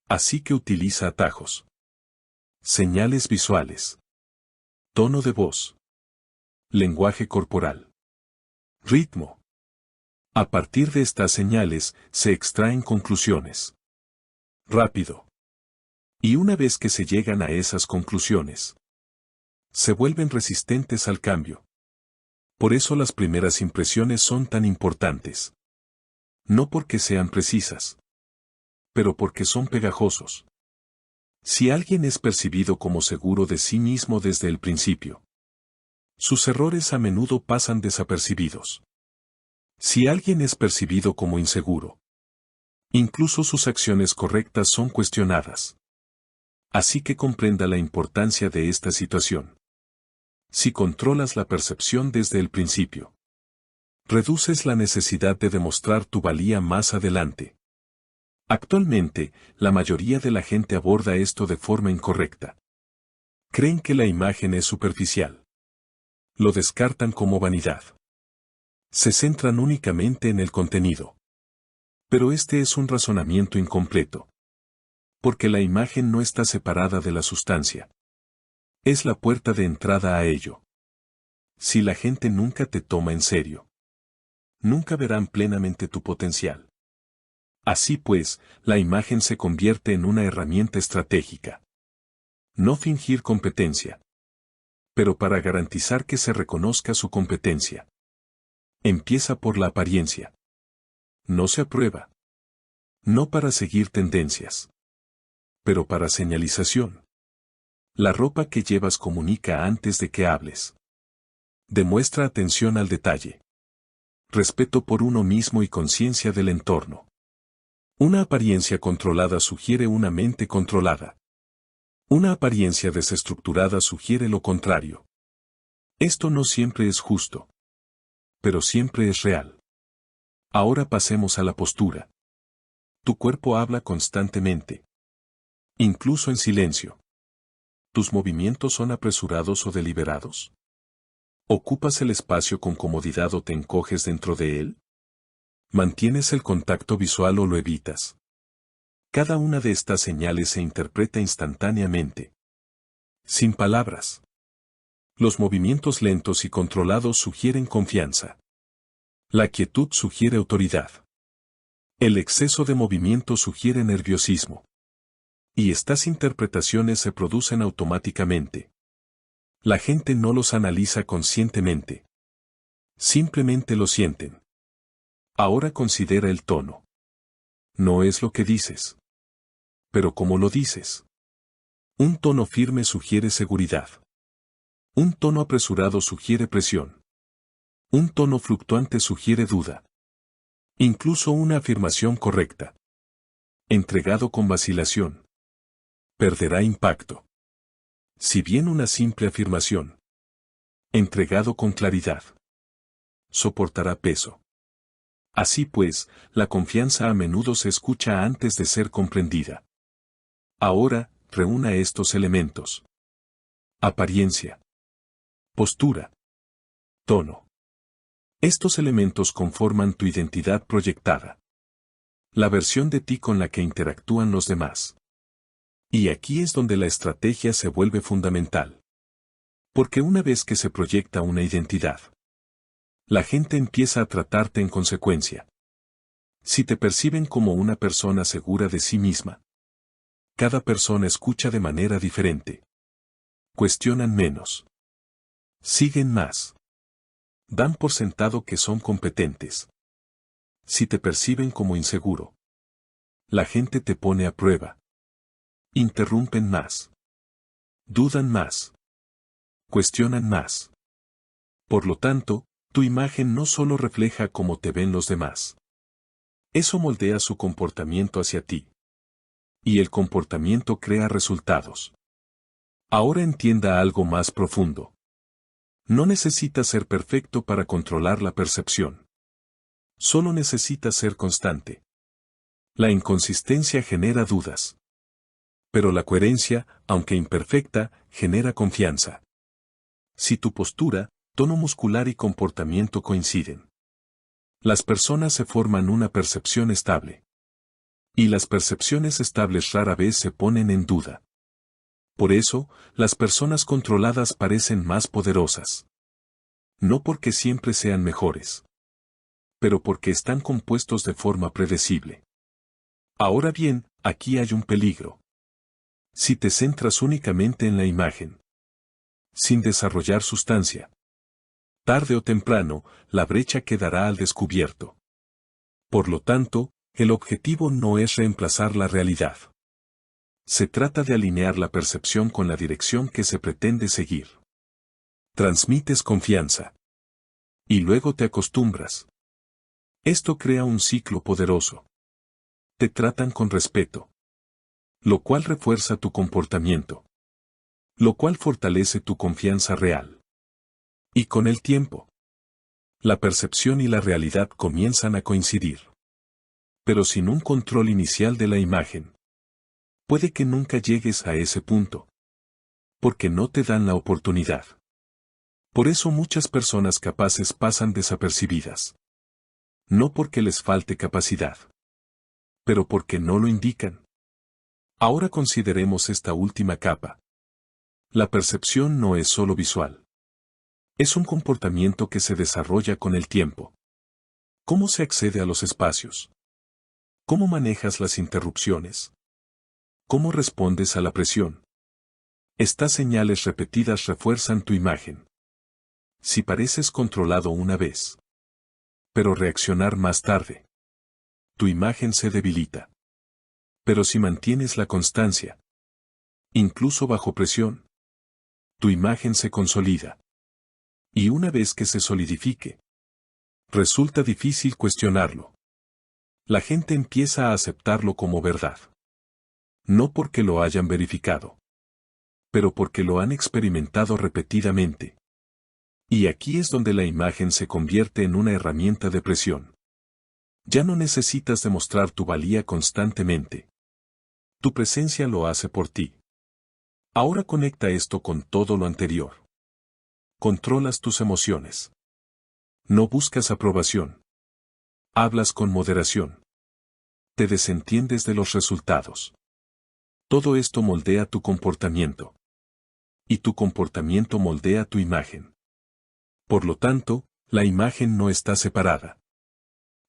[SPEAKER 1] Así que utiliza atajos. Señales visuales. Tono de voz. Lenguaje corporal. Ritmo. A partir de estas señales, se extraen conclusiones. Rápido. Y una vez que se llegan a esas conclusiones, Se vuelven resistentes al cambio. Por eso las primeras impresiones son tan importantes. No porque sean precisas, pero porque son pegajosos. Si alguien es percibido como seguro de sí mismo desde el principio, sus errores a menudo pasan desapercibidos. Si alguien es percibido como inseguro, incluso sus acciones correctas son cuestionadas. Así que comprenda la importancia de esta situación. Si controlas la percepción desde el principio, reduces la necesidad de demostrar tu valía más adelante. Actualmente, la mayoría de la gente aborda esto de forma incorrecta. Creen que la imagen es superficial. Lo descartan como vanidad. Se centran únicamente en el contenido. Pero este es un razonamiento incompleto. Porque la imagen no está separada de la sustancia. Es la puerta de entrada a ello. Si la gente nunca te toma en serio, nunca verán plenamente tu potencial. Así pues, la imagen se convierte en una herramienta estratégica. No fingir competencia, pero para garantizar que se reconozca su competencia. Empieza por la apariencia. No se aprueba. No para seguir tendencias, pero para señalización. La ropa que llevas comunica antes de que hables. Demuestra atención al detalle. Respeto por uno mismo y conciencia del entorno. Una apariencia controlada sugiere una mente controlada. Una apariencia desestructurada sugiere lo contrario. Esto no siempre es justo, pero siempre es real. Ahora pasemos a la postura. Tu cuerpo habla constantemente, incluso en silencio. ¿Tus movimientos son apresurados o deliberados? ¿Ocupas el espacio con comodidad o te encoges dentro de él? ¿Mantienes el contacto visual o lo evitas? Cada una de estas señales se interpreta instantáneamente. Sin palabras. Los movimientos lentos y controlados sugieren confianza. La quietud sugiere autoridad. El exceso de movimiento sugiere nerviosismo. Y estas interpretaciones se producen automáticamente. La gente no los analiza conscientemente. Simplemente lo sienten. Ahora considera el tono. No es lo que dices. Pero ¿cómo lo dices? Un tono firme sugiere seguridad. Un tono apresurado sugiere presión. Un tono fluctuante sugiere duda. Incluso una afirmación correcta, entregado con vacilación, perderá impacto. Si bien una simple afirmación, entregado con claridad, soportará peso. Así pues, la confianza a menudo se escucha antes de ser comprendida. Ahora, reúna estos elementos. Apariencia. Postura. Tono. Estos elementos conforman tu identidad proyectada. La versión de ti con la que interactúan los demás. Y aquí es donde la estrategia se vuelve fundamental. Porque una vez que se proyecta una identidad, la gente empieza a tratarte en consecuencia. Si te perciben como una persona segura de sí misma, cada persona escucha de manera diferente. Cuestionan menos. Siguen más. Dan por sentado que son competentes. Si te perciben como inseguro, la gente te pone a prueba. Interrumpen más. Dudan más. Cuestionan más. Por lo tanto, tu imagen no solo refleja cómo te ven los demás. Eso moldea su comportamiento hacia ti. Y el comportamiento crea resultados. Ahora entienda algo más profundo. No necesitas ser perfecto para controlar la percepción. Solo necesitas ser constante. La inconsistencia genera dudas. Pero la coherencia, aunque imperfecta, genera confianza. Si tu postura, tono muscular y comportamiento coinciden, las personas se forman una percepción estable. Y las percepciones estables rara vez se ponen en duda. Por eso, las personas controladas parecen más poderosas. No porque siempre sean mejores, pero porque están compuestos de forma predecible. Ahora bien, aquí hay un peligro. Si te centras únicamente en la imagen, sin desarrollar sustancia. Tarde o temprano, la brecha quedará al descubierto. Por lo tanto, el objetivo no es reemplazar la realidad. Se trata de alinear la percepción con la dirección que se pretende seguir. Transmites confianza. Y luego te acostumbras. Esto crea un ciclo poderoso. Te tratan con respeto. Lo cual refuerza tu comportamiento. Lo cual fortalece tu confianza real. Y con el tiempo, la percepción y la realidad comienzan a coincidir. Pero sin un control inicial de la imagen, puede que nunca llegues a ese punto. Porque no te dan la oportunidad. Por eso muchas personas capaces pasan desapercibidas. No porque les falte capacidad, pero porque no lo indican. Ahora consideremos esta última capa. La percepción no es solo visual. Es un comportamiento que se desarrolla con el tiempo. ¿Cómo se accede a los espacios? ¿Cómo manejas las interrupciones? ¿Cómo respondes a la presión? Estas señales repetidas refuerzan tu imagen. Si pareces controlado una vez, pero reaccionar más tarde, tu imagen se debilita. Pero si mantienes la constancia, incluso bajo presión, tu imagen se consolida. Y una vez que se solidifique, resulta difícil cuestionarlo. La gente empieza a aceptarlo como verdad. No porque lo hayan verificado, pero porque lo han experimentado repetidamente. Y aquí es donde la imagen se convierte en una herramienta de presión. Ya no necesitas demostrar tu valía constantemente. Tu presencia lo hace por ti. Ahora conecta esto con todo lo anterior. Controlas tus emociones. No buscas aprobación. Hablas con moderación. Te desentiendes de los resultados. Todo esto moldea tu comportamiento. Y tu comportamiento moldea tu imagen. Por lo tanto, la imagen no está separada.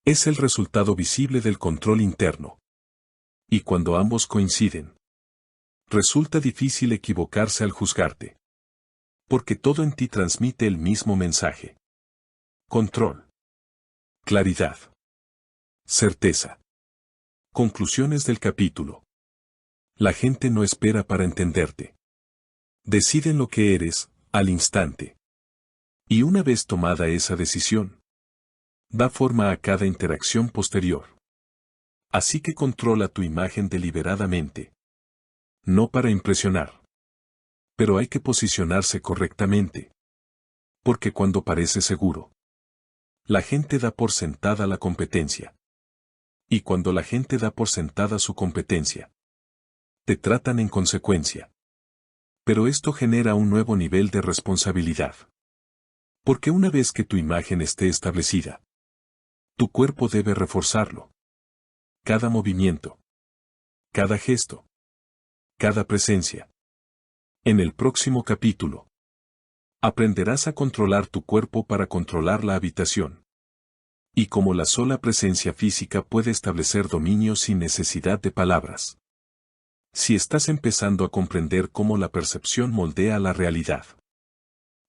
[SPEAKER 1] Es el resultado visible del control interno. Y cuando ambos coinciden, resulta difícil equivocarse al juzgarte. Porque todo en ti transmite el mismo mensaje. Control. Claridad. Certeza. Conclusiones del capítulo. La gente no espera para entenderte. Deciden lo que eres, al instante. Y una vez tomada esa decisión, da forma a cada interacción posterior. Así que controla tu imagen deliberadamente. No para impresionar. Pero hay que posicionarse correctamente. Porque cuando parece seguro, la gente da por sentada la competencia. Y cuando la gente da por sentada su competencia, te tratan en consecuencia. Pero esto genera un nuevo nivel de responsabilidad. Porque una vez que tu imagen esté establecida, tu cuerpo debe reforzarlo. Cada movimiento. Cada gesto. Cada presencia. En el próximo capítulo, aprenderás a controlar tu cuerpo para controlar la habitación. Y cómo la sola presencia física puede establecer dominio sin necesidad de palabras. Si estás empezando a comprender cómo la percepción moldea la realidad.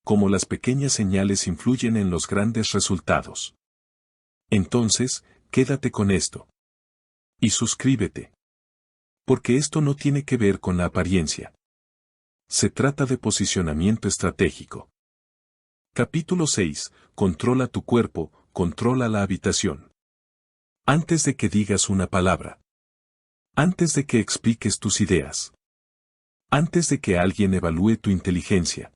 [SPEAKER 1] Cómo las pequeñas señales influyen en los grandes resultados. Entonces, quédate con esto. Y suscríbete. Porque esto no tiene que ver con la apariencia. Se trata de posicionamiento estratégico. Capítulo 6. Controla tu cuerpo, controla la habitación. Antes de que digas una palabra. Antes de que expliques tus ideas. Antes de que alguien evalúe tu inteligencia.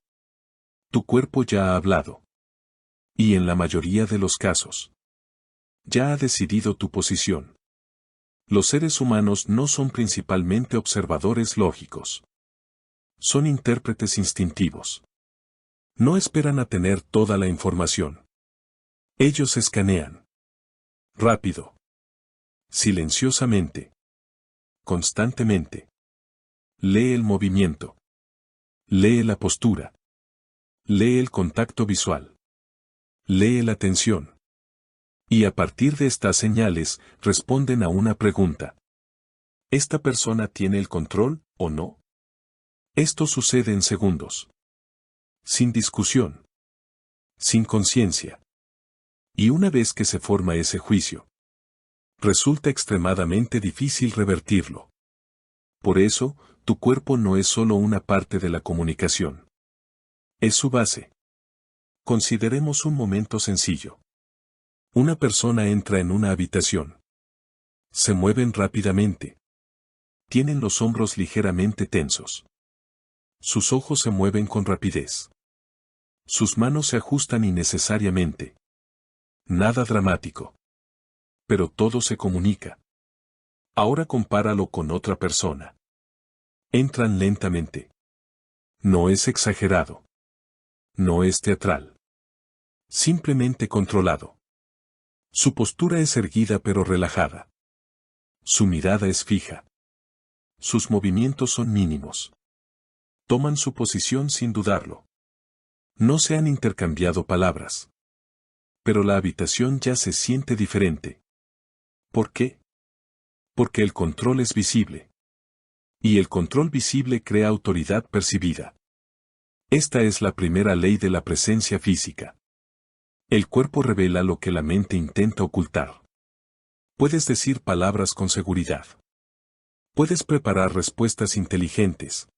[SPEAKER 1] Tu cuerpo ya ha hablado. Y en la mayoría de los casos, ya ha decidido tu posición. Los seres humanos no son principalmente observadores lógicos. Son intérpretes instintivos. No esperan a tener toda la información. Ellos escanean. Rápido. Silenciosamente. Constantemente. Lee el movimiento. Lee la postura. Lee el contacto visual. Lee la tensión. Y a partir de estas señales, responden a una pregunta. ¿Esta persona tiene el control, o no? Esto sucede en segundos. sin discusión, sin conciencia. Y una vez que se forma ese juicio, resulta extremadamente difícil revertirlo. Por eso, tu cuerpo no es solo una parte de la comunicación. Es su base. Consideremos un momento sencillo. Una persona entra en una habitación. Se mueven rápidamente. Tienen los hombros ligeramente tensos. Sus ojos se mueven con rapidez. Sus manos se ajustan innecesariamente. Nada dramático. Pero todo se comunica. Ahora compáralo con otra persona. Entran lentamente. No es exagerado. No es teatral. Simplemente controlado. Su postura es erguida pero relajada. Su mirada es fija. Sus movimientos son mínimos. Toman su posición sin dudarlo. No se han intercambiado palabras. Pero la habitación ya se siente diferente. ¿Por qué? Porque el control es visible. Y el control visible crea autoridad percibida. Esta es la primera ley de la presencia física. El cuerpo revela lo que la mente intenta ocultar. Puedes decir palabras con seguridad. Puedes preparar respuestas inteligentes.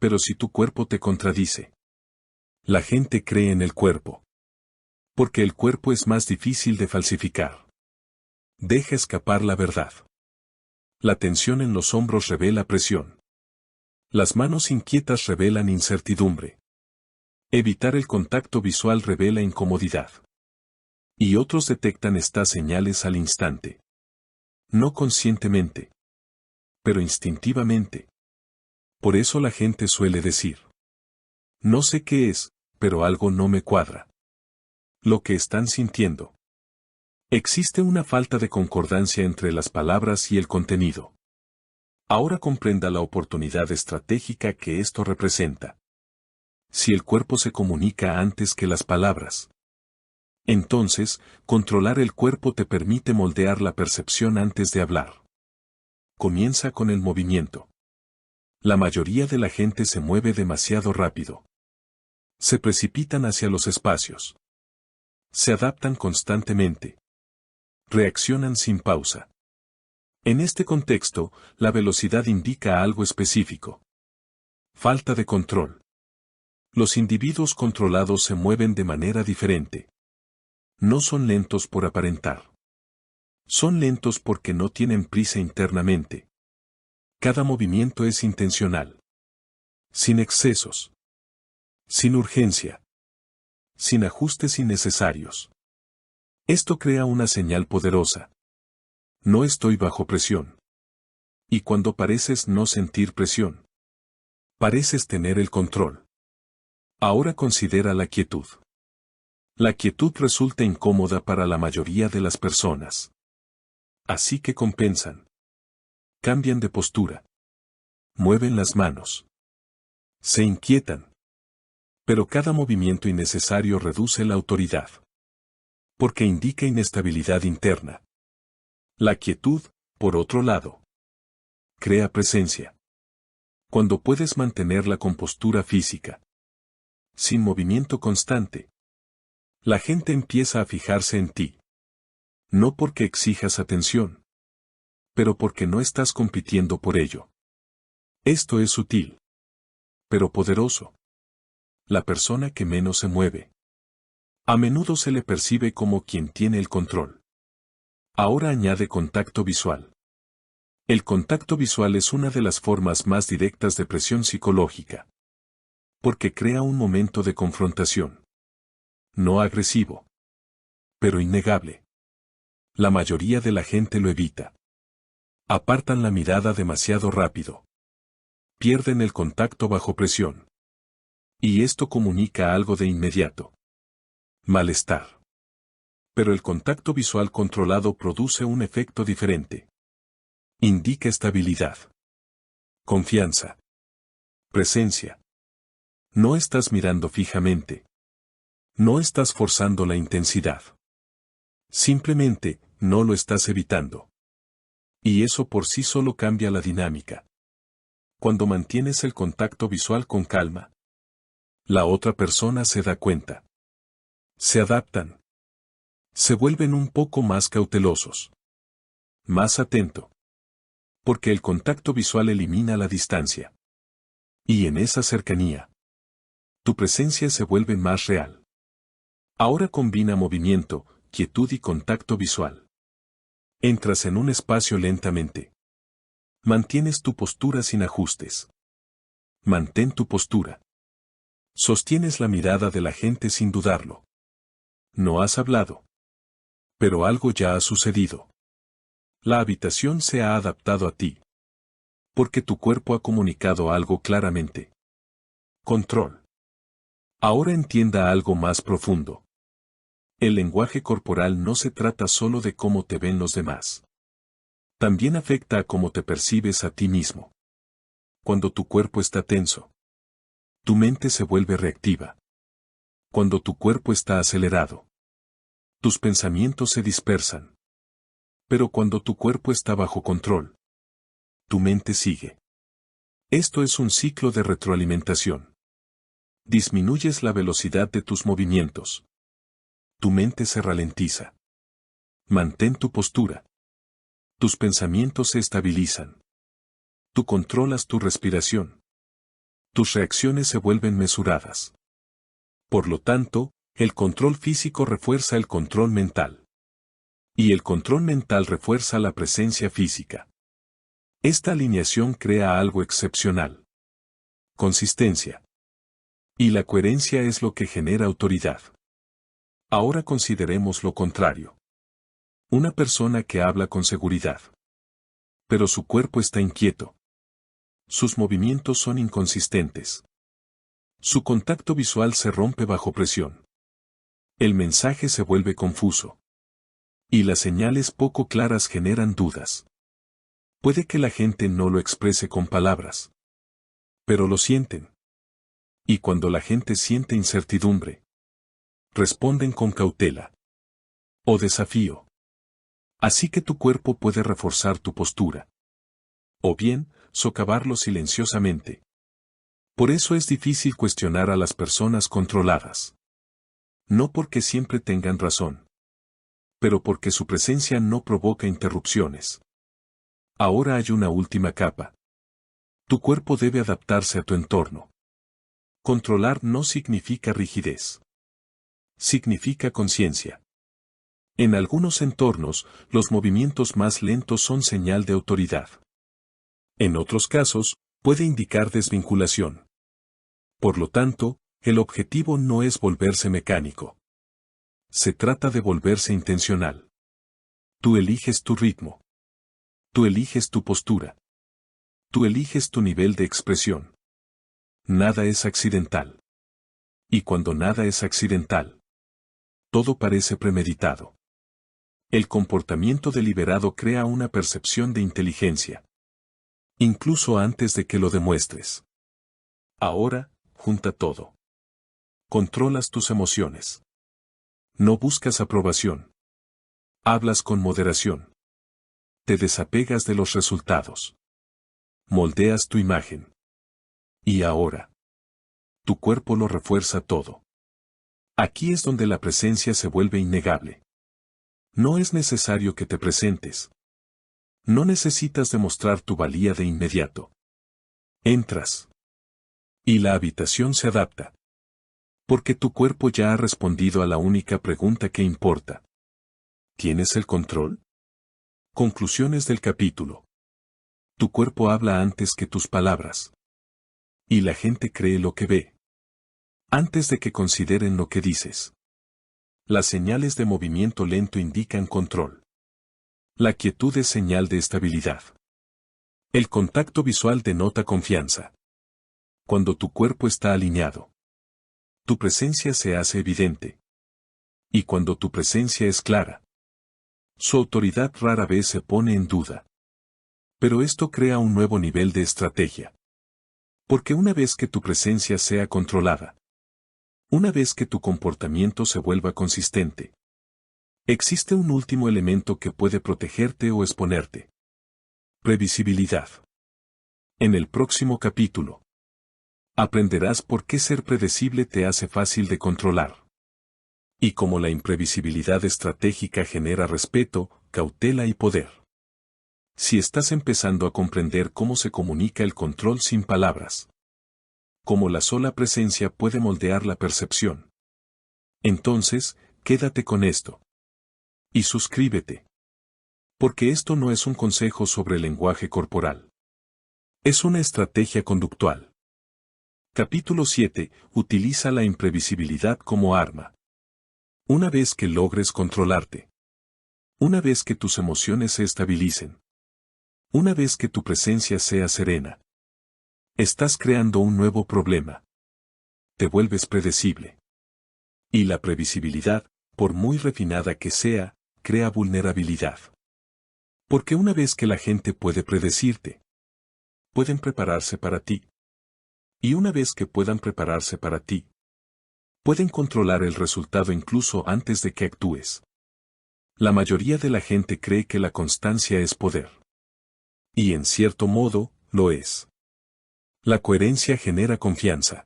[SPEAKER 1] Pero si tu cuerpo te contradice, la gente cree en el cuerpo. Porque el cuerpo es más difícil de falsificar. Deja escapar la verdad. La tensión en los hombros revela presión. Las manos inquietas revelan incertidumbre. Evitar el contacto visual revela incomodidad. Y otros detectan estas señales al instante. No conscientemente, pero instintivamente. Por eso la gente suele decir: no sé qué es, pero algo no me cuadra. Lo que están sintiendo. Existe una falta de concordancia entre las palabras y el contenido. Ahora comprenda la oportunidad estratégica que esto representa. Si el cuerpo se comunica antes que las palabras, entonces, controlar el cuerpo te permite moldear la percepción antes de hablar. Comienza con el movimiento. La mayoría de la gente se mueve demasiado rápido. Se precipitan hacia los espacios. Se adaptan constantemente. Reaccionan sin pausa. En este contexto, la velocidad indica algo específico. Falta de control. Los individuos controlados se mueven de manera diferente. No son lentos por aparentar. Son lentos porque no tienen prisa internamente. Cada movimiento es intencional. Sin excesos. Sin urgencia. Sin ajustes innecesarios. Esto crea una señal poderosa. No estoy bajo presión. Y cuando pareces no sentir presión, pareces tener el control. Ahora considera la quietud. La quietud resulta incómoda para la mayoría de las personas. Así que compensan. Cambian de postura. Mueven las manos. Se inquietan. Pero cada movimiento innecesario reduce la autoridad. Porque indica inestabilidad interna. La quietud, por otro lado, crea presencia. Cuando puedes mantener la compostura física, sin movimiento constante, la gente empieza a fijarse en ti. No porque exijas atención, pero porque no estás compitiendo por ello. Esto es sutil, pero poderoso. La persona que menos se mueve. A menudo se le percibe como quien tiene el control. Ahora añade contacto visual. El contacto visual es una de las formas más directas de presión psicológica. Porque crea un momento de confrontación. No agresivo, pero innegable. La mayoría de la gente lo evita. Apartan la mirada demasiado rápido. Pierden el contacto bajo presión. Y esto comunica algo de inmediato. Malestar. Pero el contacto visual controlado produce un efecto diferente. Indica estabilidad. Confianza. Presencia. No estás mirando fijamente. No estás forzando la intensidad. Simplemente, no lo estás evitando. Y eso por sí solo cambia la dinámica. Cuando mantienes el contacto visual con calma, La otra persona se da cuenta. Se adaptan. Se vuelven un poco más cautelosos. Más atento. Porque el contacto visual elimina la distancia. Y en esa cercanía, tu presencia se vuelve más real. Ahora combina movimiento, quietud y contacto visual. Entras en un espacio lentamente. Mantienes tu postura sin ajustes. Mantén tu postura. Sostienes la mirada de la gente sin dudarlo. No has hablado. Pero algo ya ha sucedido. La habitación se ha adaptado a ti. Porque tu cuerpo ha comunicado algo claramente. Control. Ahora entienda algo más profundo. El lenguaje corporal no se trata solo de cómo te ven los demás. También afecta a cómo te percibes a ti mismo. Cuando tu cuerpo está tenso, tu mente se vuelve reactiva. Cuando tu cuerpo está acelerado, tus pensamientos se dispersan. Pero cuando tu cuerpo está bajo control, tu mente sigue. Esto es un ciclo de retroalimentación. Disminuyes la velocidad de tus movimientos. Tu mente se ralentiza. Mantén tu postura. Tus pensamientos se estabilizan. Tú controlas tu respiración. Tus reacciones se vuelven mesuradas. Por lo tanto, el control físico refuerza el control mental. Y el control mental refuerza la presencia física. Esta alineación crea algo excepcional. Consistencia. Y la coherencia es lo que genera autoridad. Ahora consideremos lo contrario. Una persona que habla con seguridad. Pero su cuerpo está inquieto. Sus movimientos son inconsistentes. Su contacto visual se rompe bajo presión. El mensaje se vuelve confuso. Y las señales poco claras generan dudas. Puede que la gente no lo exprese con palabras. Pero lo sienten. Y cuando la gente siente incertidumbre, responden con cautela. O desafío. Así que tu cuerpo puede reforzar tu postura. O bien, socavarlo silenciosamente. Por eso es difícil cuestionar a las personas controladas. No porque siempre tengan razón. Pero porque su presencia no provoca interrupciones. Ahora hay una última capa. Tu cuerpo debe adaptarse a tu entorno. Controlar no significa rigidez. Significa conciencia. En algunos entornos, los movimientos más lentos son señal de autoridad. En otros casos, puede indicar desvinculación. Por lo tanto, el objetivo no es volverse mecánico. Se trata de volverse intencional. Tú eliges tu ritmo. Tú eliges tu postura. Tú eliges tu nivel de expresión. Nada es accidental. Y cuando nada es accidental, todo parece premeditado. El comportamiento deliberado crea una percepción de inteligencia. Incluso antes de que lo demuestres. Ahora, junta todo. Controlas tus emociones. No buscas aprobación. Hablas con moderación. Te desapegas de los resultados. Moldeas tu imagen. Y ahora, tu cuerpo lo refuerza todo. Aquí es donde la presencia se vuelve innegable. No es necesario que te presentes. No necesitas demostrar tu valía de inmediato. Entras. Y la habitación se adapta. Porque tu cuerpo ya ha respondido a la única pregunta que importa. ¿Tienes el control? Conclusiones del capítulo. Tu cuerpo habla antes que tus palabras. Y la gente cree lo que ve. Antes de que consideren lo que dices. Las señales de movimiento lento indican control. La quietud es señal de estabilidad. El contacto visual denota confianza. Cuando tu cuerpo está alineado, tu presencia se hace evidente. Y cuando tu presencia es clara, su autoridad rara vez se pone en duda. Pero esto crea un nuevo nivel de estrategia. Porque una vez que tu presencia sea controlada, una vez que tu comportamiento se vuelva consistente, existe un último elemento que puede protegerte o exponerte. Previsibilidad. En el próximo capítulo, Aprenderás por qué ser predecible te hace fácil de controlar. Y cómo la imprevisibilidad estratégica genera respeto, cautela y poder. Si estás empezando a comprender cómo se comunica el control sin palabras, cómo la sola presencia puede moldear la percepción, entonces, quédate con esto. Y suscríbete. Porque esto no es un consejo sobre el lenguaje corporal. Es una estrategia conductual. Capítulo 7. Utiliza la imprevisibilidad como arma. Una vez que logres controlarte. Una vez que tus emociones se estabilicen. Una vez que tu presencia sea serena. Estás creando un nuevo problema. Te vuelves predecible. Y la previsibilidad, por muy refinada que sea, crea vulnerabilidad. Porque una vez que la gente puede predecirte, pueden prepararse para ti. Y una vez que puedan prepararse para ti, pueden controlar el resultado incluso antes de que actúes. La mayoría de la gente cree que la constancia es poder. Y en cierto modo, lo es. La coherencia genera confianza.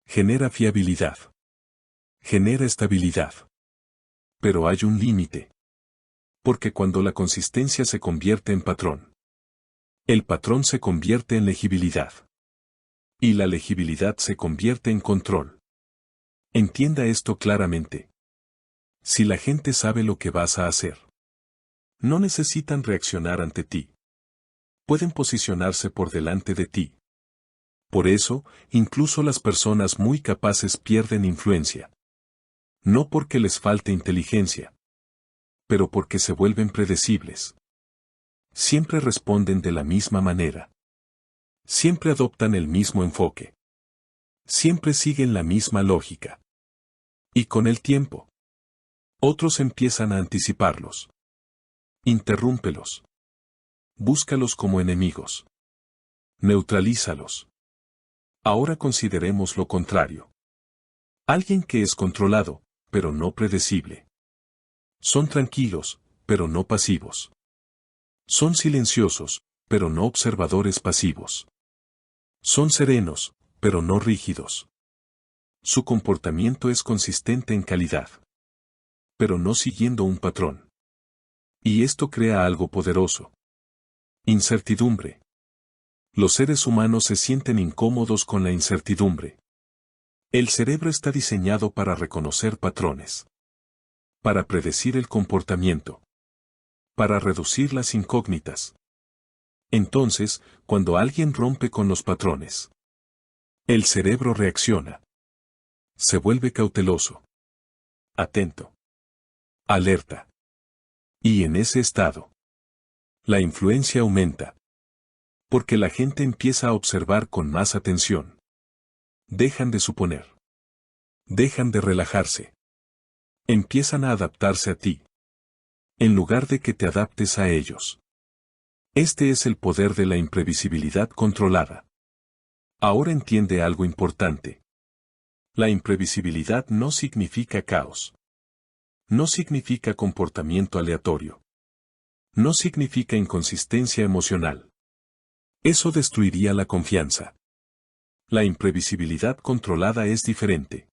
[SPEAKER 1] Genera fiabilidad. Genera estabilidad. Pero hay un límite. Porque cuando la consistencia se convierte en patrón, el patrón se convierte en legibilidad. Y la legibilidad se convierte en control. Entienda esto claramente. Si la gente sabe lo que vas a hacer, no necesitan reaccionar ante ti. Pueden posicionarse por delante de ti. Por eso, incluso las personas muy capaces pierden influencia. No porque les falte inteligencia, pero porque se vuelven predecibles. Siempre responden de la misma manera. Siempre adoptan el mismo enfoque. Siempre siguen la misma lógica. Y con el tiempo, otros empiezan a anticiparlos. Interrúmpelos. Búscalos como enemigos. Neutralízalos. Ahora consideremos lo contrario. Alguien que es controlado, pero no predecible. Son tranquilos, pero no pasivos. Son silenciosos, pero no observadores pasivos. Son serenos, pero no rígidos. Su comportamiento es consistente en calidad, pero no siguiendo un patrón. Y esto crea algo poderoso. Incertidumbre. Los seres humanos se sienten incómodos con la incertidumbre. El cerebro está diseñado para reconocer patrones, para predecir el comportamiento, para reducir las incógnitas. Entonces, cuando alguien rompe con los patrones, el cerebro reacciona. Se vuelve cauteloso, atento, alerta. Y en ese estado, la influencia aumenta. Porque la gente empieza a observar con más atención. Dejan de suponer. Dejan de relajarse. Empiezan a adaptarse a ti, en lugar de que te adaptes a ellos. Este es el poder de la imprevisibilidad controlada. Ahora entiende algo importante. La imprevisibilidad no significa caos. No significa comportamiento aleatorio. No significa inconsistencia emocional. Eso destruiría la confianza. La imprevisibilidad controlada es diferente.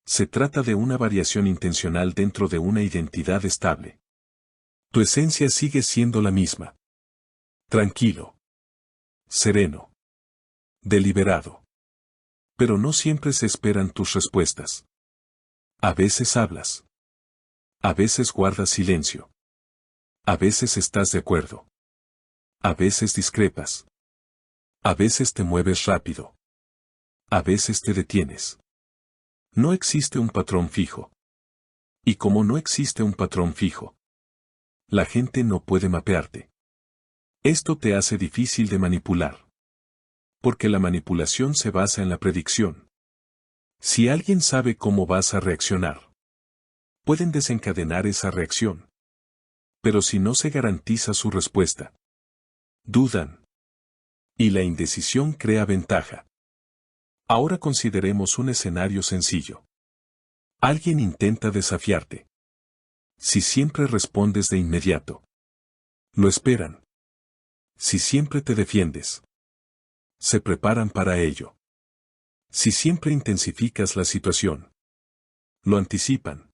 [SPEAKER 1] Se trata de una variación intencional dentro de una identidad estable. Tu esencia sigue siendo la misma. Tranquilo. Sereno. Deliberado. Pero no siempre se esperan tus respuestas. A veces hablas. A veces guardas silencio. A veces estás de acuerdo. A veces discrepas. A veces te mueves rápido. A veces te detienes. No existe un patrón fijo. Y como no existe un patrón fijo, la gente no puede mapearte. Esto te hace difícil de manipular. Porque la manipulación se basa en la predicción. Si alguien sabe cómo vas a reaccionar, pueden desencadenar esa reacción. Pero si no se garantiza su respuesta, dudan. Y la indecisión crea ventaja. Ahora consideremos un escenario sencillo. Alguien intenta desafiarte. Si siempre respondes de inmediato, lo esperan. Si siempre te defiendes, se preparan para ello. Si siempre intensificas la situación, lo anticipan.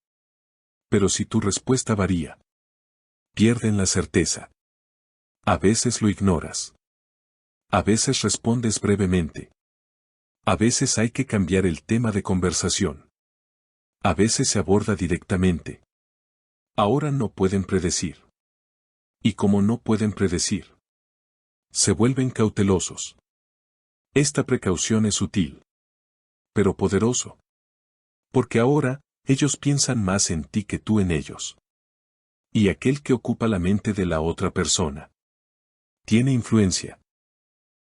[SPEAKER 1] Pero si tu respuesta varía, pierden la certeza. A veces lo ignoras. A veces respondes brevemente. A veces hay que cambiar el tema de conversación. A veces se aborda directamente. Ahora no pueden predecir. Y como no pueden predecir, se vuelven cautelosos. Esta precaución es sutil, pero poderoso. Porque ahora, ellos piensan más en ti que tú en ellos. Y aquel que ocupa la mente de la otra persona tiene influencia.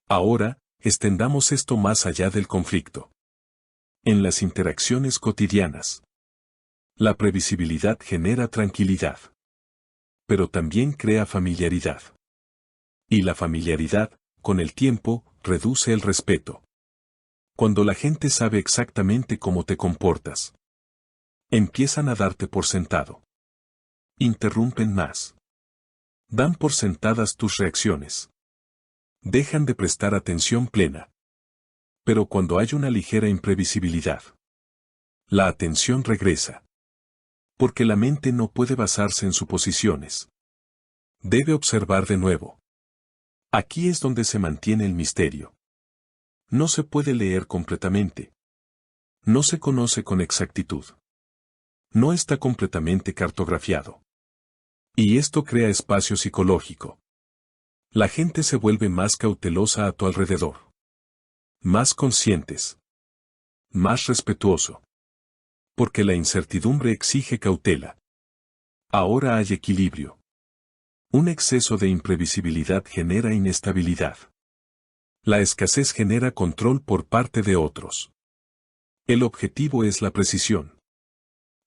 [SPEAKER 1] Ahora, extendamos esto más allá del conflicto. En las interacciones cotidianas, la previsibilidad genera tranquilidad. Pero también crea familiaridad. Y la familiaridad, con el tiempo, reduce el respeto. Cuando la gente sabe exactamente cómo te comportas, empiezan a darte por sentado. Interrumpen más. Dan por sentadas tus reacciones. Dejan de prestar atención plena. Pero cuando hay una ligera imprevisibilidad, la atención regresa. Porque la mente no puede basarse en suposiciones. Debe observar de nuevo. Aquí es donde se mantiene el misterio. No se puede leer completamente. No se conoce con exactitud. No está completamente cartografiado. Y esto crea espacio psicológico. La gente se vuelve más cautelosa a tu alrededor. Más conscientes. Más respetuoso. Porque la incertidumbre exige cautela. Ahora hay equilibrio. Un exceso de imprevisibilidad genera inestabilidad. La escasez genera control por parte de otros. El objetivo es la precisión.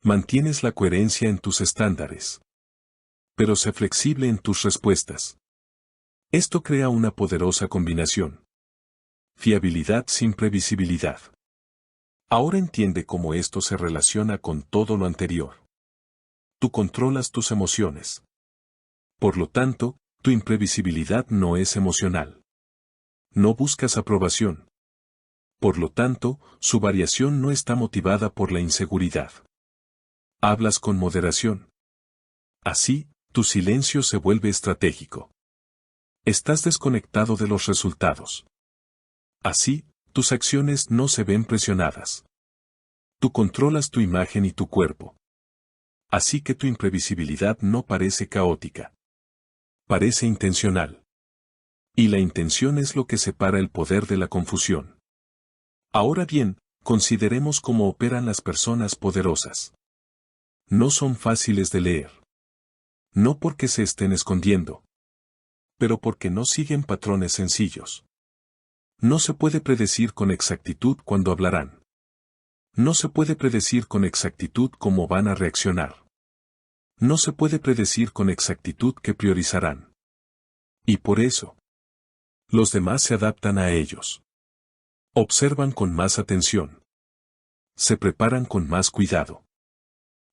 [SPEAKER 1] Mantienes la coherencia en tus estándares. Pero sé flexible en tus respuestas. Esto crea una poderosa combinación. Fiabilidad sin previsibilidad. Ahora entiende cómo esto se relaciona con todo lo anterior. Tú controlas tus emociones. Por lo tanto, tu imprevisibilidad no es emocional. No buscas aprobación. Por lo tanto, su variación no está motivada por la inseguridad. Hablas con moderación. Así, tu silencio se vuelve estratégico. Estás desconectado de los resultados. Así, tus acciones no se ven presionadas. Tú controlas tu imagen y tu cuerpo. Así que tu imprevisibilidad no parece caótica. Parece intencional. Y la intención es lo que separa el poder de la confusión. Ahora bien, consideremos cómo operan las personas poderosas. No son fáciles de leer. No porque se estén escondiendo, pero porque no siguen patrones sencillos. No se puede predecir con exactitud cuándo hablarán. No se puede predecir con exactitud cómo van a reaccionar. No se puede predecir con exactitud qué priorizarán. Y por eso, los demás se adaptan a ellos. Observan con más atención. Se preparan con más cuidado.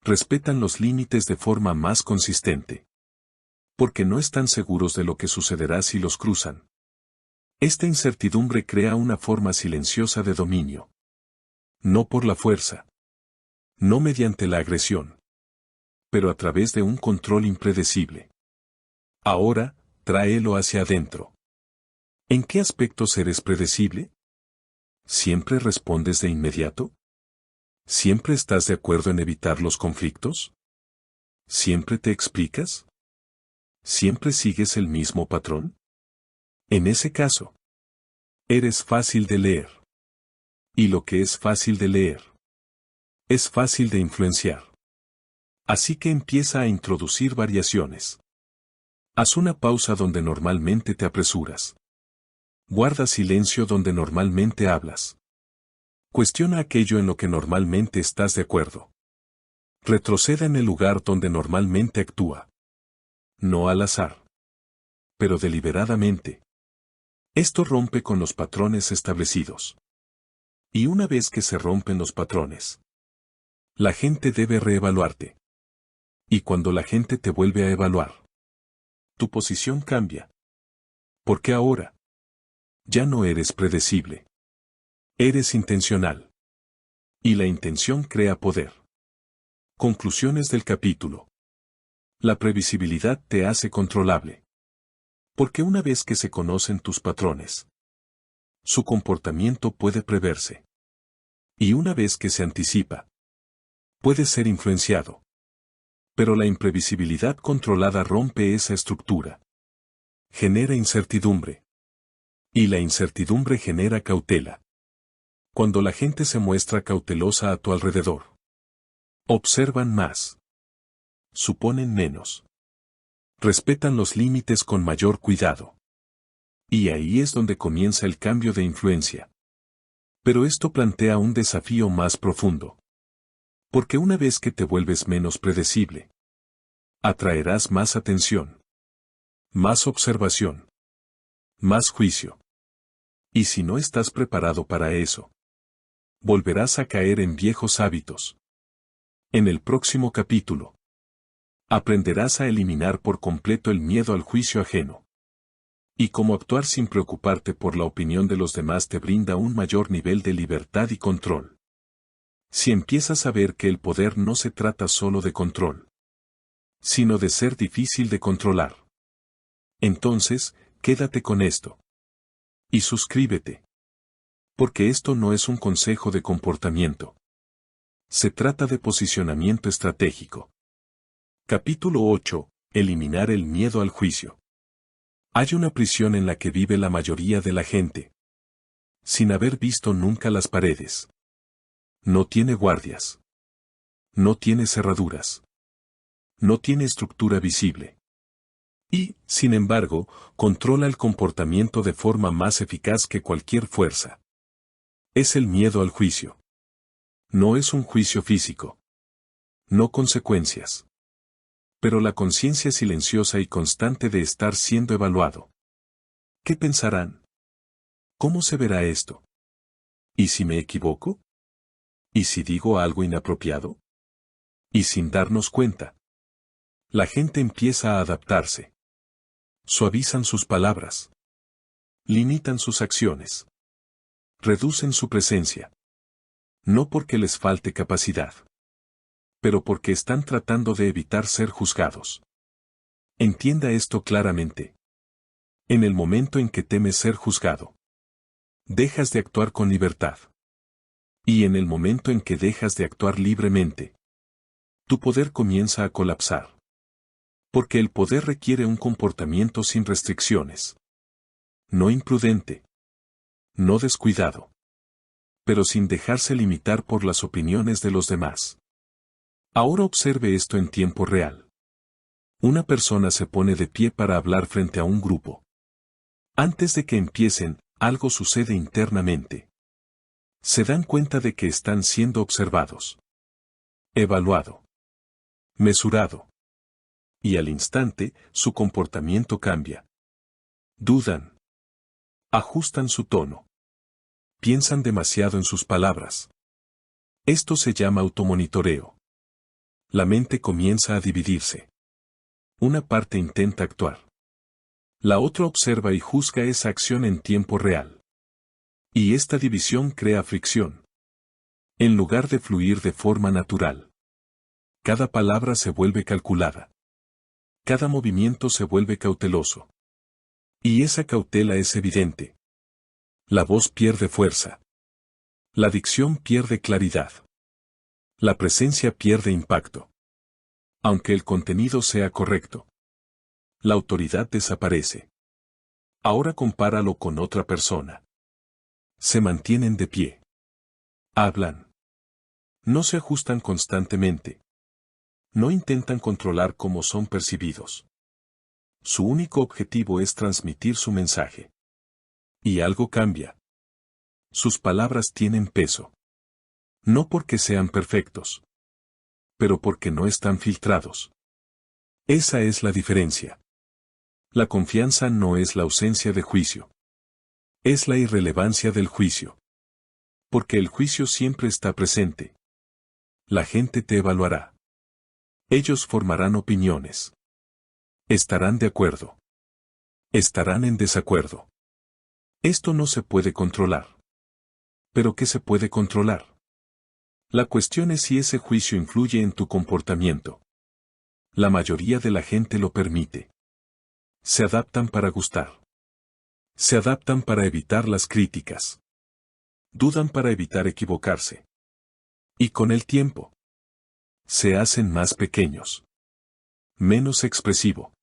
[SPEAKER 1] Respetan los límites de forma más consistente. Porque no están seguros de lo que sucederá si los cruzan. Esta incertidumbre crea una forma silenciosa de dominio. No por la fuerza. No mediante la agresión. Pero a través de un control impredecible. Ahora, tráelo hacia adentro. ¿En qué aspectos eres predecible? ¿Siempre respondes de inmediato? ¿Siempre estás de acuerdo en evitar los conflictos? ¿Siempre te explicas? ¿Siempre sigues el mismo patrón? En ese caso, eres fácil de leer. Y lo que es fácil de leer, es fácil de influenciar. Así que empieza a introducir variaciones. Haz una pausa donde normalmente te apresuras. Guarda silencio donde normalmente hablas. Cuestiona aquello en lo que normalmente estás de acuerdo. Retroceda en el lugar donde normalmente actúa. No al azar, pero deliberadamente. Esto rompe con los patrones establecidos. Y una vez que se rompen los patrones, la gente debe reevaluarte. Y cuando la gente te vuelve a evaluar, tu posición cambia. Porque ahora, ya no eres predecible. Eres intencional. Y la intención crea poder. Conclusiones del capítulo. La previsibilidad te hace controlable. Porque una vez que se conocen tus patrones, su comportamiento puede preverse. Y una vez que se anticipa, puede ser influenciado. Pero la imprevisibilidad controlada rompe esa estructura. Genera incertidumbre. Y la incertidumbre genera cautela. Cuando la gente se muestra cautelosa a tu alrededor, observan más. Suponen menos. Respetan los límites con mayor cuidado. Y ahí es donde comienza el cambio de influencia. Pero esto plantea un desafío más profundo. Porque una vez que te vuelves menos predecible, atraerás más atención, más observación, más juicio. Y si no estás preparado para eso, volverás a caer en viejos hábitos. En el próximo capítulo, aprenderás a eliminar por completo el miedo al juicio ajeno. Y cómo actuar sin preocuparte por la opinión de los demás te brinda un mayor nivel de libertad y control. Si empiezas a ver que el poder no se trata solo de control, sino de ser difícil de controlar, entonces, quédate con esto. Y suscríbete. Porque esto no es un consejo de comportamiento. Se trata de posicionamiento estratégico. Capítulo 8. Eliminar el miedo al juicio. Hay una prisión en la que vive la mayoría de la gente, sin haber visto nunca las paredes. No tiene guardias. No tiene cerraduras. No tiene estructura visible. Y, sin embargo, controla el comportamiento de forma más eficaz que cualquier fuerza. Es el miedo al juicio. No es un juicio físico. No consecuencias. Pero la conciencia silenciosa y constante de estar siendo evaluado. ¿Qué pensarán? ¿Cómo se verá esto? ¿Y si me equivoco? ¿Y si digo algo inapropiado? Y sin darnos cuenta, la gente empieza a adaptarse. Suavizan sus palabras. Limitan sus acciones. Reducen su presencia. No porque les falte capacidad, pero porque están tratando de evitar ser juzgados. Entienda esto claramente. En el momento en que temes ser juzgado, dejas de actuar con libertad. Y en el momento en que dejas de actuar libremente, tu poder comienza a colapsar. Porque el poder requiere un comportamiento sin restricciones. No imprudente. No descuidado. Pero sin dejarse limitar por las opiniones de los demás. Ahora observe esto en tiempo real. Una persona se pone de pie para hablar frente a un grupo. Antes de que empiecen, algo sucede internamente. Se dan cuenta de que están siendo observados. Evaluado. Mesurado. Y al instante, su comportamiento cambia. Dudan. Ajustan su tono. Piensan demasiado en sus palabras. Esto se llama automonitoreo. La mente comienza a dividirse. Una parte intenta actuar. La otra observa y juzga esa acción en tiempo real. Y esta división crea fricción. En lugar de fluir de forma natural. Cada palabra se vuelve calculada. Cada movimiento se vuelve cauteloso. Y esa cautela es evidente. La voz pierde fuerza. La dicción pierde claridad. La presencia pierde impacto. Aunque el contenido sea correcto. La autoridad desaparece. Ahora compáralo con otra persona. Se mantienen de pie. Hablan. No se ajustan constantemente. No intentan controlar cómo son percibidos. Su único objetivo es transmitir su mensaje. Y algo cambia. Sus palabras tienen peso. No porque sean perfectos, pero porque no están filtrados. Esa es la diferencia. La confianza no es la ausencia de juicio. Es la irrelevancia del juicio. Porque el juicio siempre está presente. La gente te evaluará. Ellos formarán opiniones. Estarán de acuerdo. Estarán en desacuerdo. Esto no se puede controlar. Pero ¿qué se puede controlar? La cuestión es si ese juicio influye en tu comportamiento. La mayoría de la gente lo permite. Se adaptan para gustar. Se adaptan para evitar las críticas. Dudan para evitar equivocarse. Y con el tiempo, se hacen más pequeños. Menos expresivo.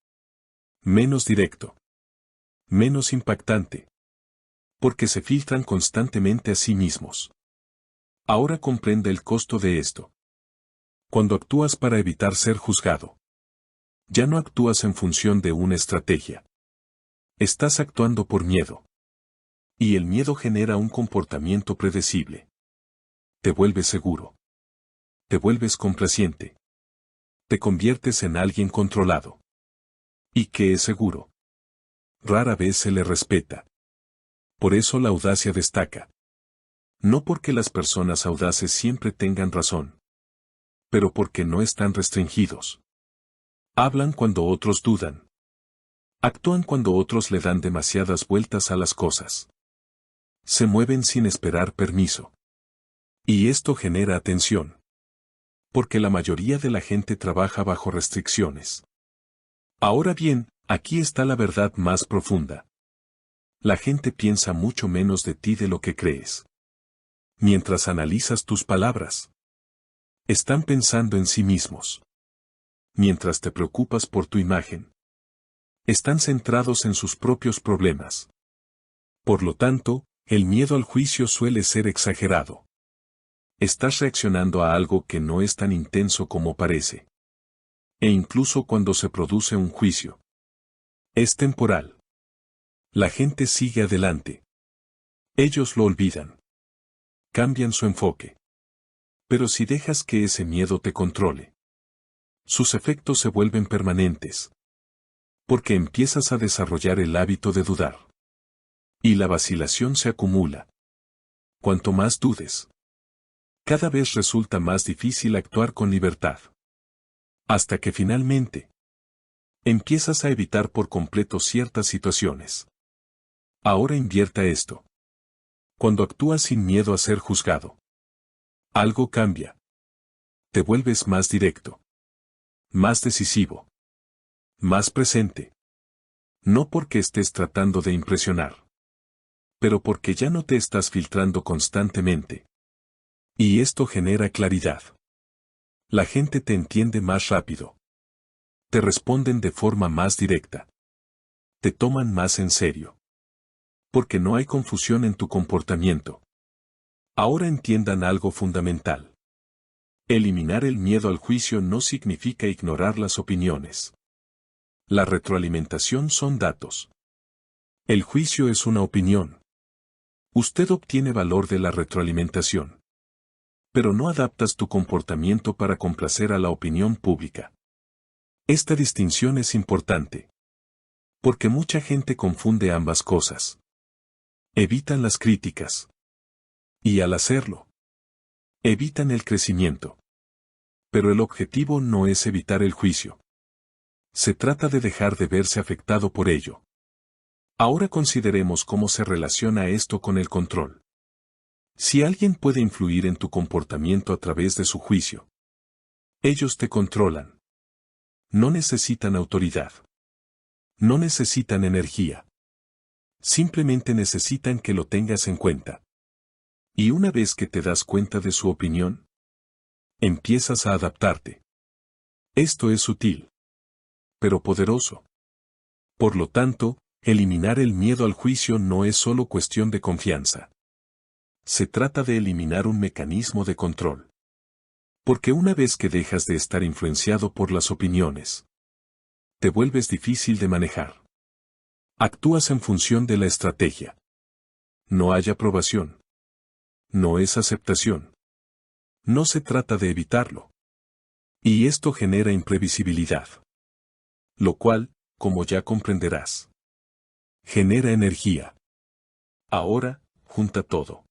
[SPEAKER 1] Menos directo. Menos impactante. Porque se filtran constantemente a sí mismos. Ahora comprende el costo de esto. Cuando actúas para evitar ser juzgado, ya no actúas en función de una estrategia. Estás actuando por miedo. Y el miedo genera un comportamiento predecible. Te vuelves seguro. Te vuelves complaciente. Te conviertes en alguien controlado. ¿Y qué es seguro? Rara vez se le respeta. Por eso la audacia destaca. No porque las personas audaces siempre tengan razón, pero porque no están restringidos. Hablan cuando otros dudan. Actúan cuando otros le dan demasiadas vueltas a las cosas. Se mueven sin esperar permiso. Y esto genera atención. Porque la mayoría de la gente trabaja bajo restricciones. Ahora bien, aquí está la verdad más profunda. La gente piensa mucho menos de ti de lo que crees. Mientras analizas tus palabras, están pensando en sí mismos. Mientras te preocupas por tu imagen, están centrados en sus propios problemas. Por lo tanto, el miedo al juicio suele ser exagerado. Estás reaccionando a algo que no es tan intenso como parece. E incluso cuando se produce un juicio, es temporal. La gente sigue adelante. Ellos lo olvidan. Cambian su enfoque. Pero si dejas que ese miedo te controle, sus efectos se vuelven permanentes. Porque empiezas a desarrollar el hábito de dudar. Y la vacilación se acumula. Cuanto más dudes, cada vez resulta más difícil actuar con libertad. Hasta que finalmente, empiezas a evitar por completo ciertas situaciones. Ahora invierta esto. Cuando actúas sin miedo a ser juzgado, algo cambia. Te vuelves más directo. Más decisivo. Más presente. No porque estés tratando de impresionar, pero porque ya no te estás filtrando constantemente. Y esto genera claridad. La gente te entiende más rápido. Te responden de forma más directa. Te toman más en serio. Porque no hay confusión en tu comportamiento. Ahora entiendan algo fundamental. Eliminar el miedo al juicio no significa ignorar las opiniones. La retroalimentación son datos. El juicio es una opinión. Usted obtiene valor de la retroalimentación. Pero no adaptas tu comportamiento para complacer a la opinión pública. Esta distinción es importante. Porque mucha gente confunde ambas cosas. Evitan las críticas. Y al hacerlo, evitan el crecimiento. Pero el objetivo no es evitar el juicio. Se trata de dejar de verse afectado por ello. Ahora consideremos cómo se relaciona esto con el control. Si alguien puede influir en tu comportamiento a través de su juicio, ellos te controlan. No necesitan autoridad. No necesitan energía. Simplemente necesitan que lo tengas en cuenta. Y una vez que te das cuenta de su opinión, empiezas a adaptarte. Esto es sutil, pero poderoso. Por lo tanto, eliminar el miedo al juicio no es solo cuestión de confianza. Se trata de eliminar un mecanismo de control. Porque una vez que dejas de estar influenciado por las opiniones, te vuelves difícil de manejar. Actúas en función de la estrategia. No hay aprobación. No es aceptación. No se trata de evitarlo. Y esto genera imprevisibilidad. Lo cual, como ya comprenderás, genera energía. Ahora, junta todo.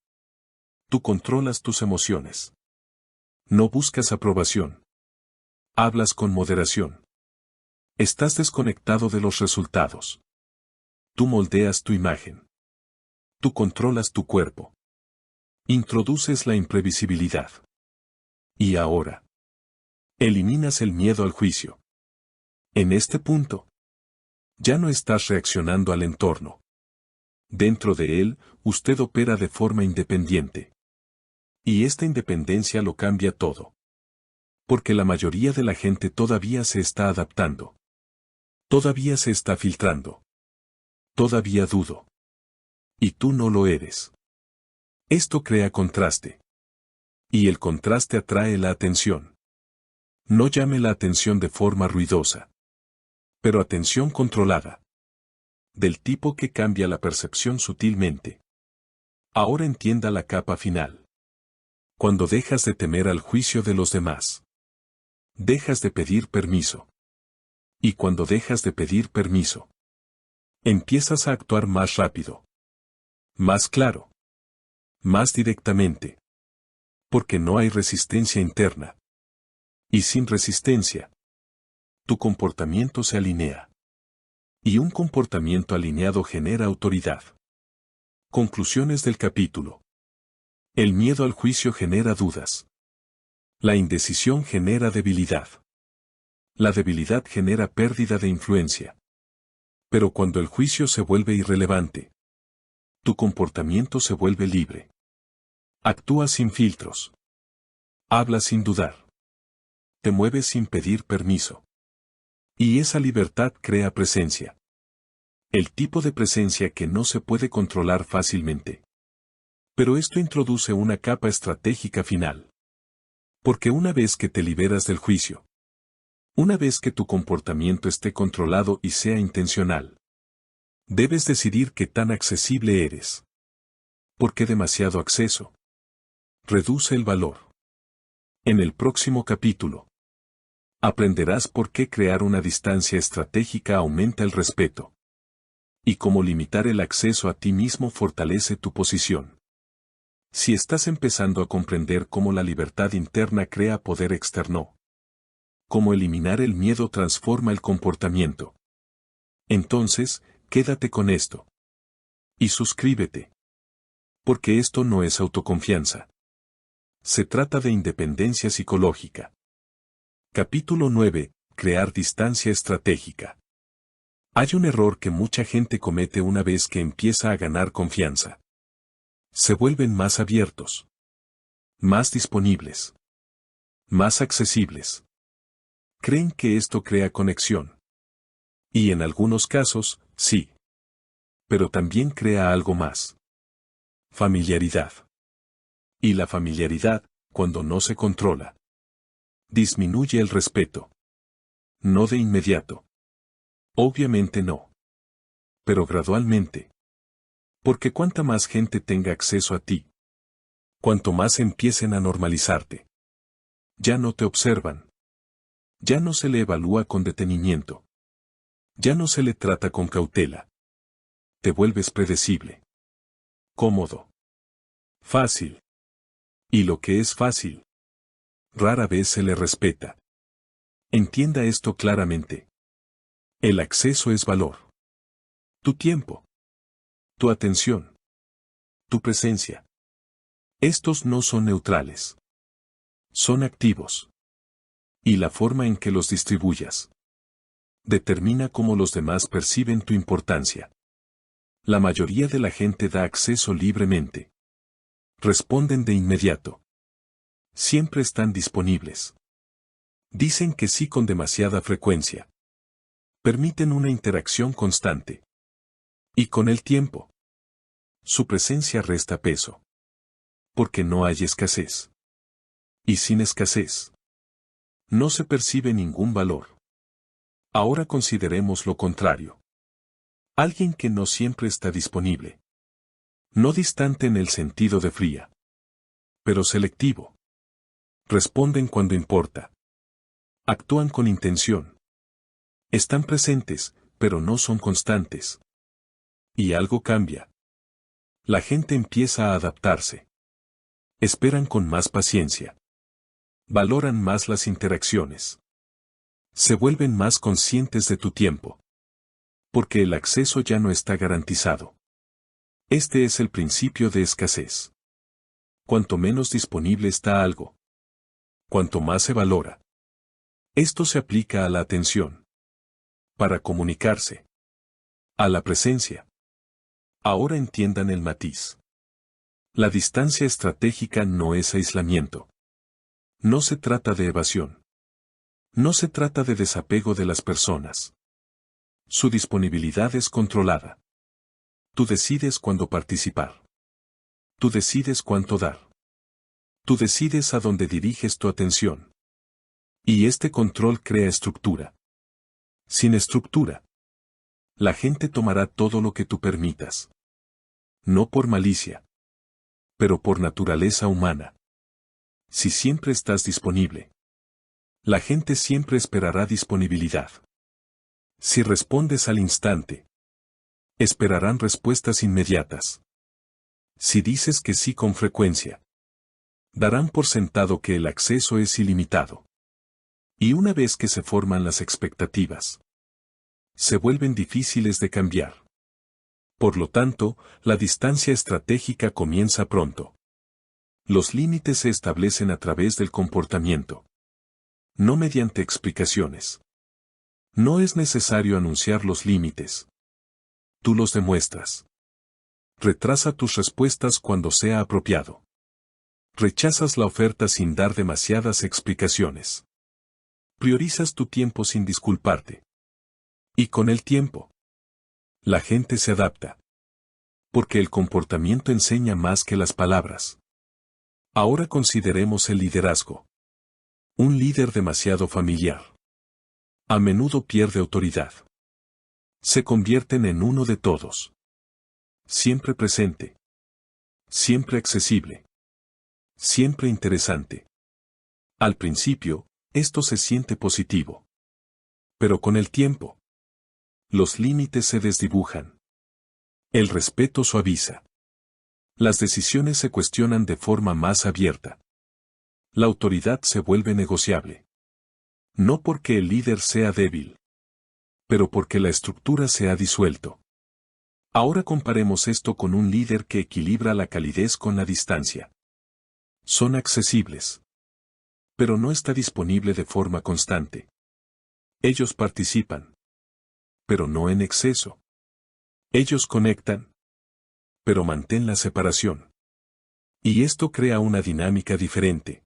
[SPEAKER 1] Tú controlas tus emociones. No buscas aprobación. Hablas con moderación. Estás desconectado de los resultados. Tú moldeas tu imagen. Tú controlas tu cuerpo. Introduces la imprevisibilidad. Y ahora, eliminas el miedo al juicio. En este punto, ya no estás reaccionando al entorno. Dentro de él, usted opera de forma independiente. Y esta independencia lo cambia todo. Porque la mayoría de la gente todavía se está adaptando. Todavía se está filtrando. Todavía dudo. Y tú no lo eres. Esto crea contraste. Y el contraste atrae la atención. No llame la atención de forma ruidosa. Pero atención controlada. Del tipo que cambia la percepción sutilmente. Ahora entienda la capa final. Cuando dejas de temer al juicio de los demás. Dejas de pedir permiso. Y cuando dejas de pedir permiso, empiezas a actuar más rápido. Más claro. Más directamente. Porque no hay resistencia interna. Y sin resistencia, tu comportamiento se alinea. Y un comportamiento alineado genera autoridad. Conclusiones del capítulo. El miedo al juicio genera dudas. La indecisión genera debilidad. La debilidad genera pérdida de influencia. Pero cuando el juicio se vuelve irrelevante, tu comportamiento se vuelve libre. Actúas sin filtros. Hablas sin dudar. Te mueves sin pedir permiso. Y esa libertad crea presencia. El tipo de presencia que no se puede controlar fácilmente. Pero esto introduce una capa estratégica final. Porque una vez que te liberas del juicio, una vez que tu comportamiento esté controlado y sea intencional, debes decidir qué tan accesible eres. Porque demasiado acceso reduce el valor. En el próximo capítulo, aprenderás por qué crear una distancia estratégica aumenta el respeto. Y cómo limitar el acceso a ti mismo fortalece tu posición. Si estás empezando a comprender cómo la libertad interna crea poder externo, cómo eliminar el miedo transforma el comportamiento, entonces, quédate con esto. Y suscríbete. Porque esto no es autoconfianza. Se trata de independencia psicológica. Capítulo 9. Crear distancia estratégica. Hay un error que mucha gente comete una vez que empieza a ganar confianza. Se vuelven más abiertos. Más disponibles. Más accesibles. Creen que esto crea conexión. Y en algunos casos, sí. Pero también crea algo más. Familiaridad. Y la familiaridad, cuando no se controla, disminuye el respeto. No de inmediato. Obviamente no. Pero gradualmente. Porque cuanta más gente tenga acceso a ti, cuanto más empiecen a normalizarte. Ya no te observan. Ya no se le evalúa con detenimiento. Ya no se le trata con cautela. Te vuelves predecible. Cómodo. Fácil. Y lo que es fácil, rara vez se le respeta. Entienda esto claramente. El acceso es valor. Tu tiempo. Tu atención. Tu presencia. Estos no son neutrales. Son activos. Y la forma en que los distribuyas determina cómo los demás perciben tu importancia. La mayoría de la gente da acceso libremente. Responden de inmediato. Siempre están disponibles. Dicen que sí con demasiada frecuencia. Permiten una interacción constante. Y con el tiempo, su presencia resta peso. Porque no hay escasez. Y sin escasez, no se percibe ningún valor. Ahora consideremos lo contrario. Alguien que no siempre está disponible. No distante en el sentido de fría. Pero selectivo. Responden cuando importa. Actúan con intención. Están presentes, pero no son constantes. Y algo cambia. La gente empieza a adaptarse. Esperan con más paciencia. Valoran más las interacciones. Se vuelven más conscientes de tu tiempo. Porque el acceso ya no está garantizado. Este es el principio de escasez. Cuanto menos disponible está algo, cuanto más se valora. Esto se aplica a la atención. Para comunicarse. A la presencia. Ahora entiendan el matiz. La distancia estratégica no es aislamiento. No se trata de evasión. No se trata de desapego de las personas. Su disponibilidad es controlada. Tú decides cuándo participar. Tú decides cuánto dar. Tú decides a dónde diriges tu atención. Y este control crea estructura. Sin estructura, la gente tomará todo lo que tú permitas. No por malicia, pero por naturaleza humana. Si siempre estás disponible, la gente siempre esperará disponibilidad. Si respondes al instante, esperarán respuestas inmediatas. Si dices que sí con frecuencia, darán por sentado que el acceso es ilimitado. Y una vez que se forman las expectativas, se vuelven difíciles de cambiar. Por lo tanto, la distancia estratégica comienza pronto. Los límites se establecen a través del comportamiento, no mediante explicaciones. No es necesario anunciar los límites. Tú los demuestras. Retrasa tus respuestas cuando sea apropiado. Rechazas la oferta sin dar demasiadas explicaciones. Priorizas tu tiempo sin disculparte. Y con el tiempo, la gente se adapta. Porque el comportamiento enseña más que las palabras. Ahora consideremos el liderazgo. Un líder demasiado familiar. A menudo pierde autoridad. Se convierten en uno de todos. Siempre presente. Siempre accesible. Siempre interesante. Al principio, esto se siente positivo. Pero con el tiempo, los límites se desdibujan. El respeto suaviza. Las decisiones se cuestionan de forma más abierta. La autoridad se vuelve negociable. No porque el líder sea débil, pero porque la estructura se ha disuelto. Ahora comparemos esto con un líder que equilibra la calidez con la distancia. Son accesibles, pero no está disponible de forma constante. Ellos participan, pero no en exceso. Ellos conectan, pero mantén la separación. Y esto crea una dinámica diferente.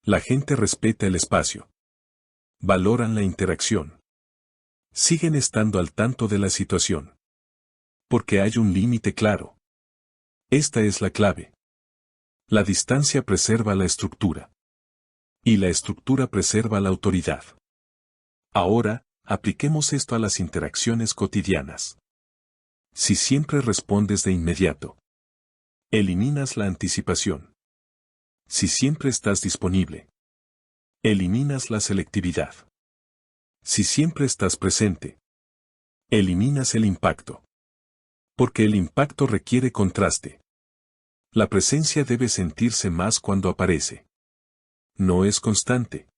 [SPEAKER 1] La gente respeta el espacio. Valoran la interacción. Siguen estando al tanto de la situación. Porque hay un límite claro. Esta es la clave. La distancia preserva la estructura. Y la estructura preserva la autoridad. Ahora, apliquemos esto a las interacciones cotidianas. Si siempre respondes de inmediato, eliminas la anticipación. Si siempre estás disponible, eliminas la selectividad. Si siempre estás presente, eliminas el impacto. Porque el impacto requiere contraste. La presencia debe sentirse más cuando aparece. No es constante.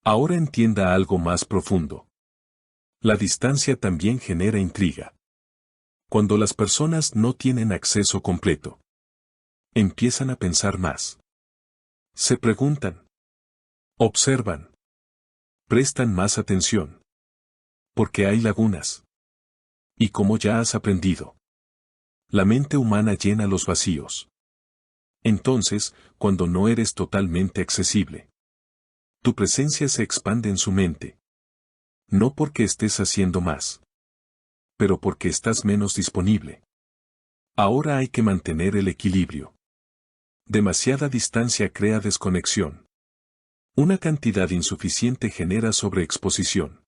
[SPEAKER 1] Ahora entienda algo más profundo. La distancia también genera intriga. Cuando las personas no tienen acceso completo, empiezan a pensar más. Se preguntan. Observan. Prestan más atención. Porque hay lagunas. Y como ya has aprendido, la mente humana llena los vacíos. Entonces, cuando no eres totalmente accesible, tu presencia se expande en su mente. No porque estés haciendo más, pero porque estás menos disponible. Ahora hay que mantener el equilibrio. Demasiada distancia crea desconexión. Una cantidad insuficiente genera sobreexposición.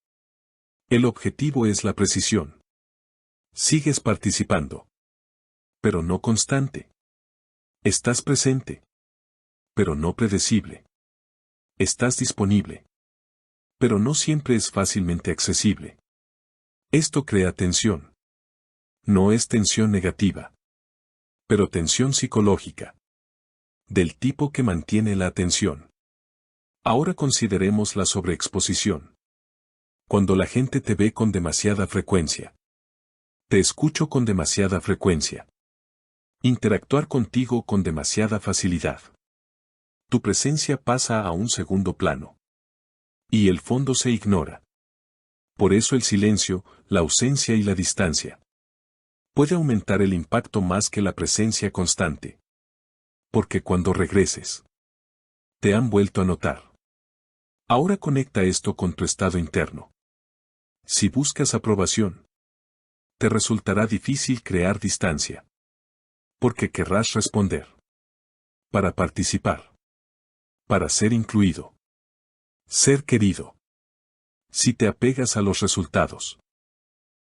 [SPEAKER 1] El objetivo es la precisión. Sigues participando, pero no constante. Estás presente, pero no predecible. Estás disponible, pero no siempre es fácilmente accesible. Esto crea tensión. No es tensión negativa, pero tensión psicológica. Del tipo que mantiene la atención. Ahora consideremos la sobreexposición. Cuando la gente te ve con demasiada frecuencia. Te escucho con demasiada frecuencia. Interactuar contigo con demasiada facilidad. Tu presencia pasa a un segundo plano. Y el fondo se ignora. Por eso el silencio, la ausencia y la distancia. Puede aumentar el impacto más que la presencia constante. Porque cuando regreses, te han vuelto a notar. Ahora conecta esto con tu estado interno. Si buscas aprobación, te resultará difícil crear distancia. Porque querrás responder. Para participar. Para ser incluido. Ser querido. Si te apegas a los resultados,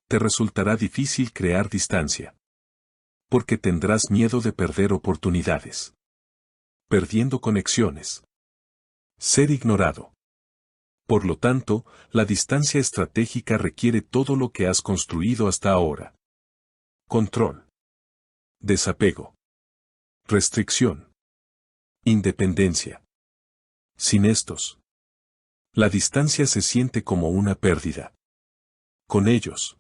[SPEAKER 1] te resultará difícil crear distancia. Porque tendrás miedo de perder oportunidades. Perdiendo conexiones. Ser ignorado. Por lo tanto, la distancia estratégica requiere todo lo que has construido hasta ahora. Control. Desapego. Restricción. Independencia. Sin estos, la distancia se siente como una pérdida. Con ellos,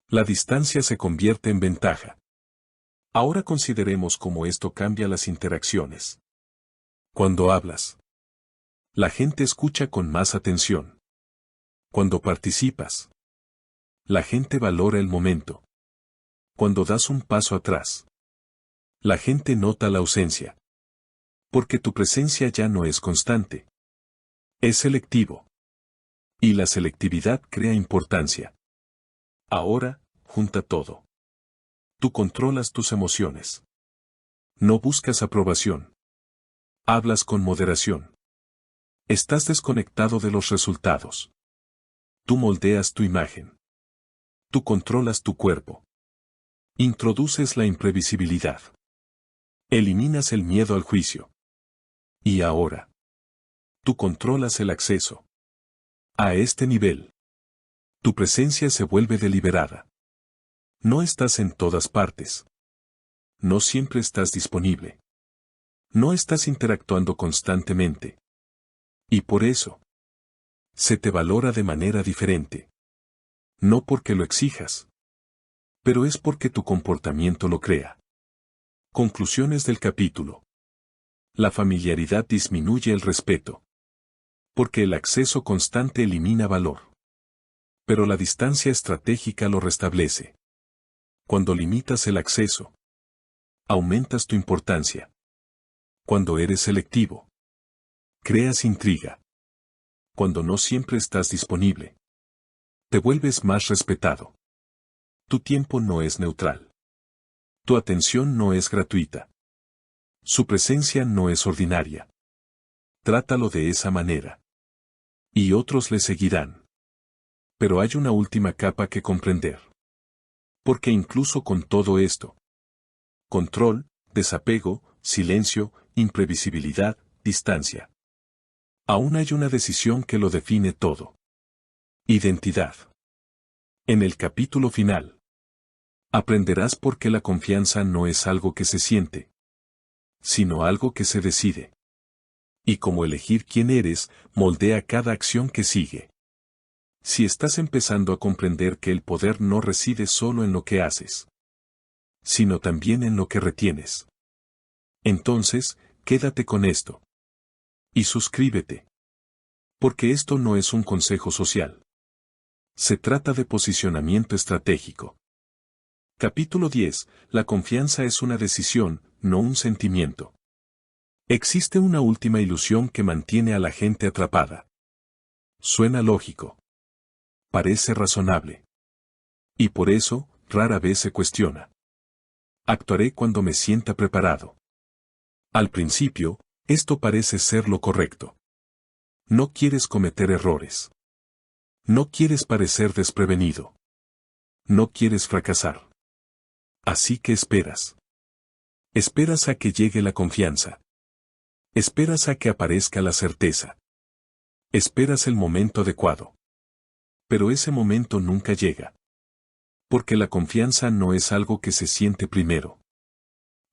[SPEAKER 1] la distancia se convierte en ventaja. Ahora consideremos cómo esto cambia las interacciones. Cuando hablas, la gente escucha con más atención. Cuando participas, la gente valora el momento. Cuando das un paso atrás, la gente nota la ausencia. Porque tu presencia ya no es constante. Es selectivo. Y la selectividad crea importancia. Ahora, junta todo. Tú controlas tus emociones. No buscas aprobación. Hablas con moderación. Estás desconectado de los resultados. Tú moldeas tu imagen. Tú controlas tu cuerpo. Introduces la imprevisibilidad. Eliminas el miedo al juicio. Y ahora, tú controlas el acceso. A este nivel, tu presencia se vuelve deliberada. No estás en todas partes. No siempre estás disponible. No estás interactuando constantemente. Y por eso, se te valora de manera diferente. No porque lo exijas, pero es porque tu comportamiento lo crea. Conclusiones del capítulo. La familiaridad disminuye el respeto. Porque el acceso constante elimina valor. Pero la distancia estratégica lo restablece. Cuando limitas el acceso, aumentas tu importancia. Cuando eres selectivo, creas intriga. Cuando no siempre estás disponible, te vuelves más respetado. Tu tiempo no es neutral. Tu atención no es gratuita. Su presencia no es ordinaria. Trátalo de esa manera. Y otros le seguirán. Pero hay una última capa que comprender. Porque incluso con todo esto, control, desapego, silencio, imprevisibilidad, distancia, aún hay una decisión que lo define todo. Identidad. En el capítulo final, aprenderás por qué la confianza no es algo que se siente, sino algo que se decide. Y cómo elegir quién eres, moldea cada acción que sigue. Si estás empezando a comprender que el poder no reside solo en lo que haces, sino también en lo que retienes, entonces, quédate con esto. Y suscríbete. Porque esto no es un consejo social. Se trata de posicionamiento estratégico. Capítulo 10. La confianza es una decisión, no un sentimiento. Existe una última ilusión que mantiene a la gente atrapada. Suena lógico. Parece razonable. Y por eso, rara vez se cuestiona. Actuaré cuando me sienta preparado. Al principio, esto parece ser lo correcto. No quieres cometer errores. No quieres parecer desprevenido. No quieres fracasar. Así que esperas. Esperas a que llegue la confianza. Esperas a que aparezca la certeza. Esperas el momento adecuado. Pero ese momento nunca llega. Porque la confianza no es algo que se siente primero.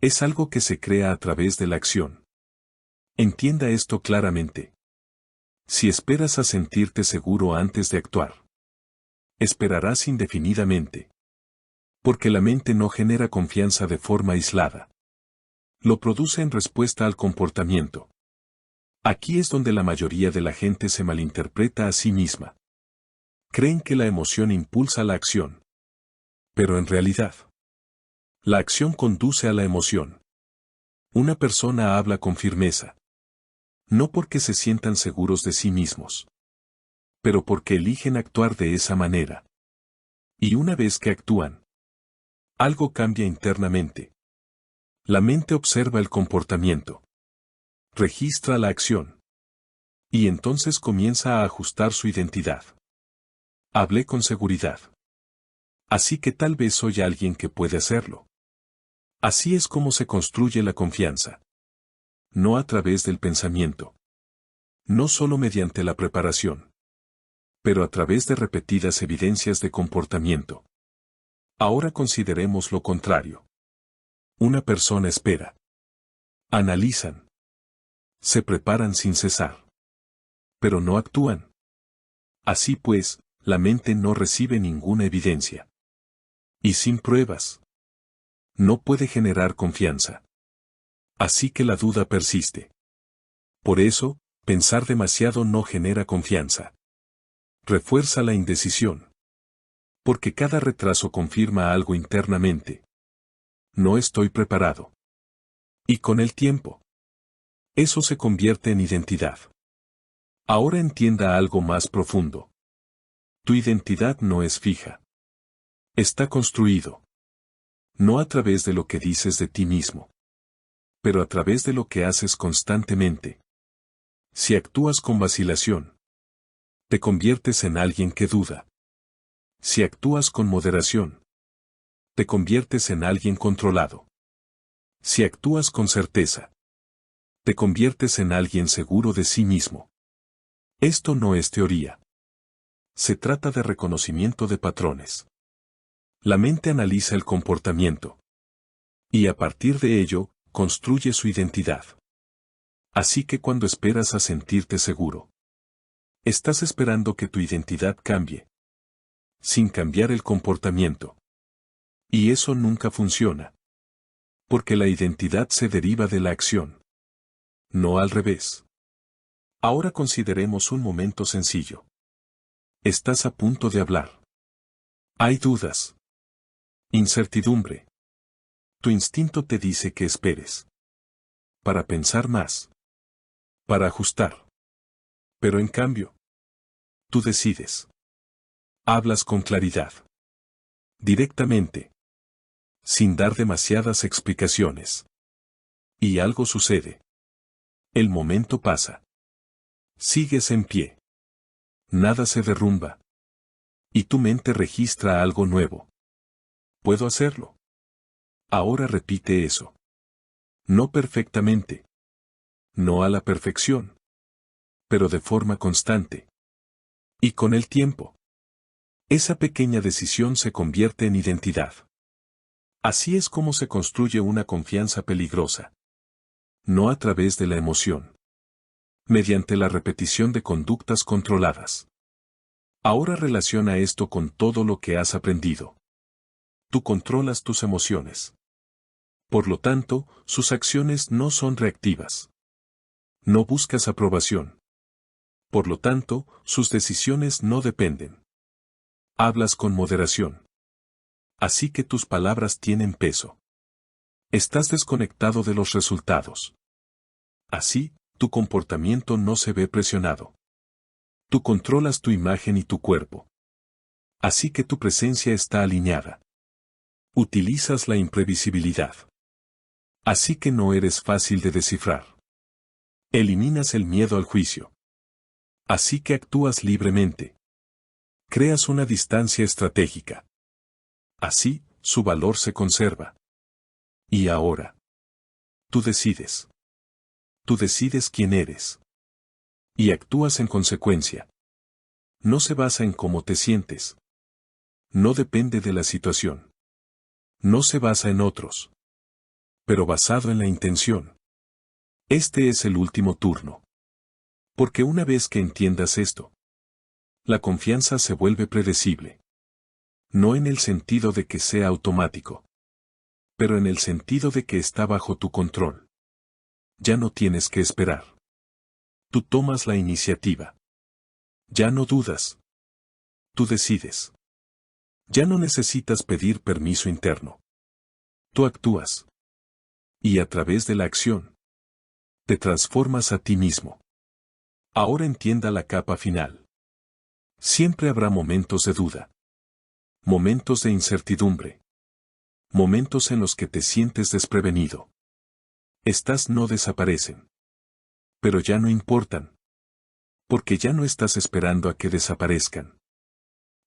[SPEAKER 1] Es algo que se crea a través de la acción. Entienda esto claramente. Si esperas a sentirte seguro antes de actuar, esperarás indefinidamente. Porque la mente no genera confianza de forma aislada. Lo produce en respuesta al comportamiento. Aquí es donde la mayoría de la gente se malinterpreta a sí misma. Creen que la emoción impulsa la acción. Pero en realidad, la acción conduce a la emoción. Una persona habla con firmeza. No porque se sientan seguros de sí mismos, pero porque eligen actuar de esa manera. Y una vez que actúan, algo cambia internamente. La mente observa el comportamiento, registra la acción, y entonces comienza a ajustar su identidad. Hablé con seguridad. Así que tal vez soy alguien que puede hacerlo. Así es como se construye la confianza. No a través del pensamiento. No solo mediante la preparación, pero a través de repetidas evidencias de comportamiento. Ahora consideremos lo contrario. Una persona espera. Analizan. Se preparan sin cesar. Pero no actúan. Así pues, la mente no recibe ninguna evidencia. Y sin pruebas, no puede generar confianza. Así que la duda persiste. Por eso, pensar demasiado no genera confianza. Refuerza la indecisión. Porque cada retraso confirma algo internamente. No estoy preparado. Y con el tiempo, eso se convierte en identidad. Ahora entienda algo más profundo. Tu identidad no es fija. Está construido. No a través de lo que dices de ti mismo, pero a través de lo que haces constantemente. Si actúas con vacilación, te conviertes en alguien que duda. Si actúas con moderación, te conviertes en alguien controlado. Si actúas con certeza, te conviertes en alguien seguro de sí mismo. Esto no es teoría. Se trata de reconocimiento de patrones. La mente analiza el comportamiento. Y a partir de ello, construye su identidad. Así que cuando esperas a sentirte seguro, estás esperando que tu identidad cambie, sin cambiar el comportamiento. Y eso nunca funciona. Porque la identidad se deriva de la acción. No al revés. Ahora consideremos un momento sencillo. Estás a punto de hablar. Hay dudas. Incertidumbre. Tu instinto te dice que esperes. Para pensar más. Para ajustar. Pero en cambio, tú decides. Hablas con claridad. Directamente. Sin dar demasiadas explicaciones. Y algo sucede. El momento pasa. Sigues en pie. Nada se derrumba. Y tu mente registra algo nuevo. ¿Puedo hacerlo? Ahora repite eso. No perfectamente. No a la perfección. Pero de forma constante. Y con el tiempo, esa pequeña decisión se convierte en identidad. Así es como se construye una confianza peligrosa. No a través de la emoción. Mediante la repetición de conductas controladas. Ahora relaciona esto con todo lo que has aprendido. Tú controlas tus emociones. Por lo tanto, sus acciones no son reactivas. No buscas aprobación. Por lo tanto, sus decisiones no dependen. Hablas con moderación. Así que tus palabras tienen peso. Estás desconectado de los resultados. Así, tu comportamiento no se ve presionado. Tú controlas tu imagen y tu cuerpo. Así que tu presencia está alineada. Utilizas la imprevisibilidad. Así que no eres fácil de descifrar. Eliminas el miedo al juicio. Así que actúas libremente. Creas una distancia estratégica. Así, su valor se conserva. Y ahora, tú decides. Tú decides quién eres. Y actúas en consecuencia. No se basa en cómo te sientes. No depende de la situación. No se basa en otros. Pero basado en la intención. Este es el último turno. Porque una vez que entiendas esto, la confianza se vuelve predecible. No en el sentido de que sea automático, pero en el sentido de que está bajo tu control. Ya no tienes que esperar. Tú tomas la iniciativa. Ya no dudas. Tú decides. Ya no necesitas pedir permiso interno. Tú actúas. Y a través de la acción, te transformas a ti mismo. Ahora entienda la capa final. Siempre habrá momentos de duda. Momentos de incertidumbre. Momentos en los que te sientes desprevenido. Estas no desaparecen. Pero ya no importan. Porque ya no estás esperando a que desaparezcan.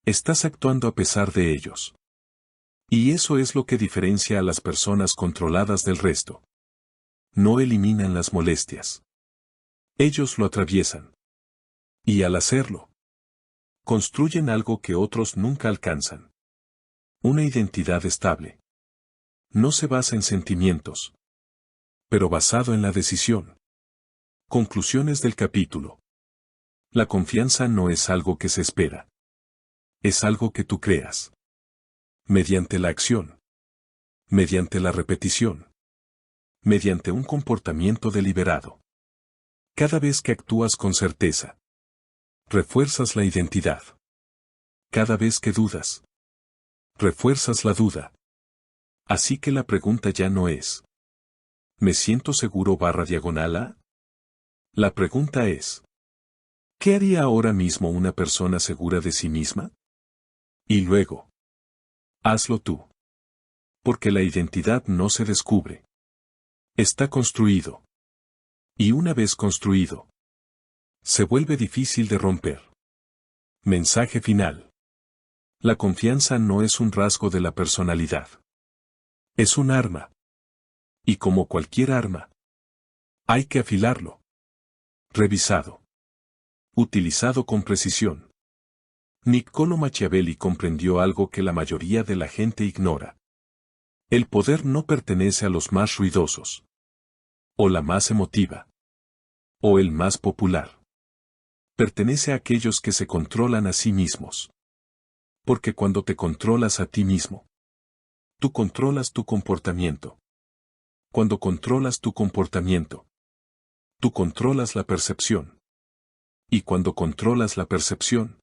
[SPEAKER 1] Estás actuando a pesar de ellos. Y eso es lo que diferencia a las personas controladas del resto. No eliminan las molestias. Ellos lo atraviesan. Y al hacerlo, construyen algo que otros nunca alcanzan. Una identidad estable. No se basa en sentimientos, pero basado en la decisión. Conclusiones del capítulo. La confianza no es algo que se espera. Es algo que tú creas. Mediante la acción. Mediante la repetición. Mediante un comportamiento deliberado. Cada vez que actúas con certeza, refuerzas la identidad. Cada vez que dudas, refuerzas la duda. Así que la pregunta ya no es ¿me siento seguro /diagonal a? La pregunta es ¿qué haría ahora mismo una persona segura de sí misma? Y luego, hazlo tú. Porque la identidad no se descubre. Está construido. Y una vez construido, se vuelve difícil de romper. Mensaje final. La confianza no es un rasgo de la personalidad. Es un arma. Y como cualquier arma, hay que afilarlo. Revisado. Utilizado con precisión. Niccolò Machiavelli comprendió algo que la mayoría de la gente ignora. El poder no pertenece a los más ruidosos. O la más emotiva. O el más popular. Pertenece a aquellos que se controlan a sí mismos. Porque cuando te controlas a ti mismo, tú controlas tu comportamiento. Cuando controlas tu comportamiento, tú controlas la percepción. Y cuando controlas la percepción,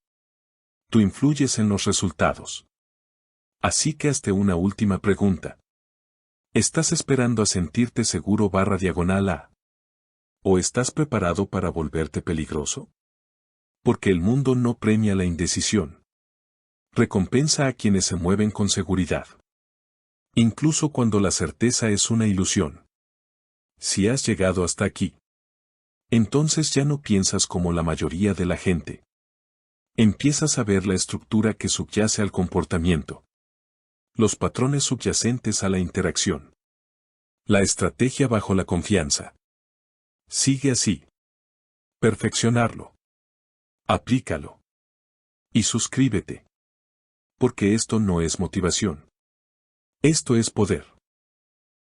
[SPEAKER 1] tú influyes en los resultados. Así que hazte una última pregunta. ¿Estás esperando a sentirte seguro /diagonal a? ¿O estás preparado para volverte peligroso? Porque el mundo no premia la indecisión. Recompensa a quienes se mueven con seguridad. Incluso cuando la certeza es una ilusión. Si has llegado hasta aquí, entonces ya no piensas como la mayoría de la gente. Empiezas a ver la estructura que subyace al comportamiento. Los patrones subyacentes a la interacción. La estrategia bajo la confianza. Sigue así. Perfeccionarlo. Aplícalo. Y suscríbete. Porque esto no es motivación. Esto es poder.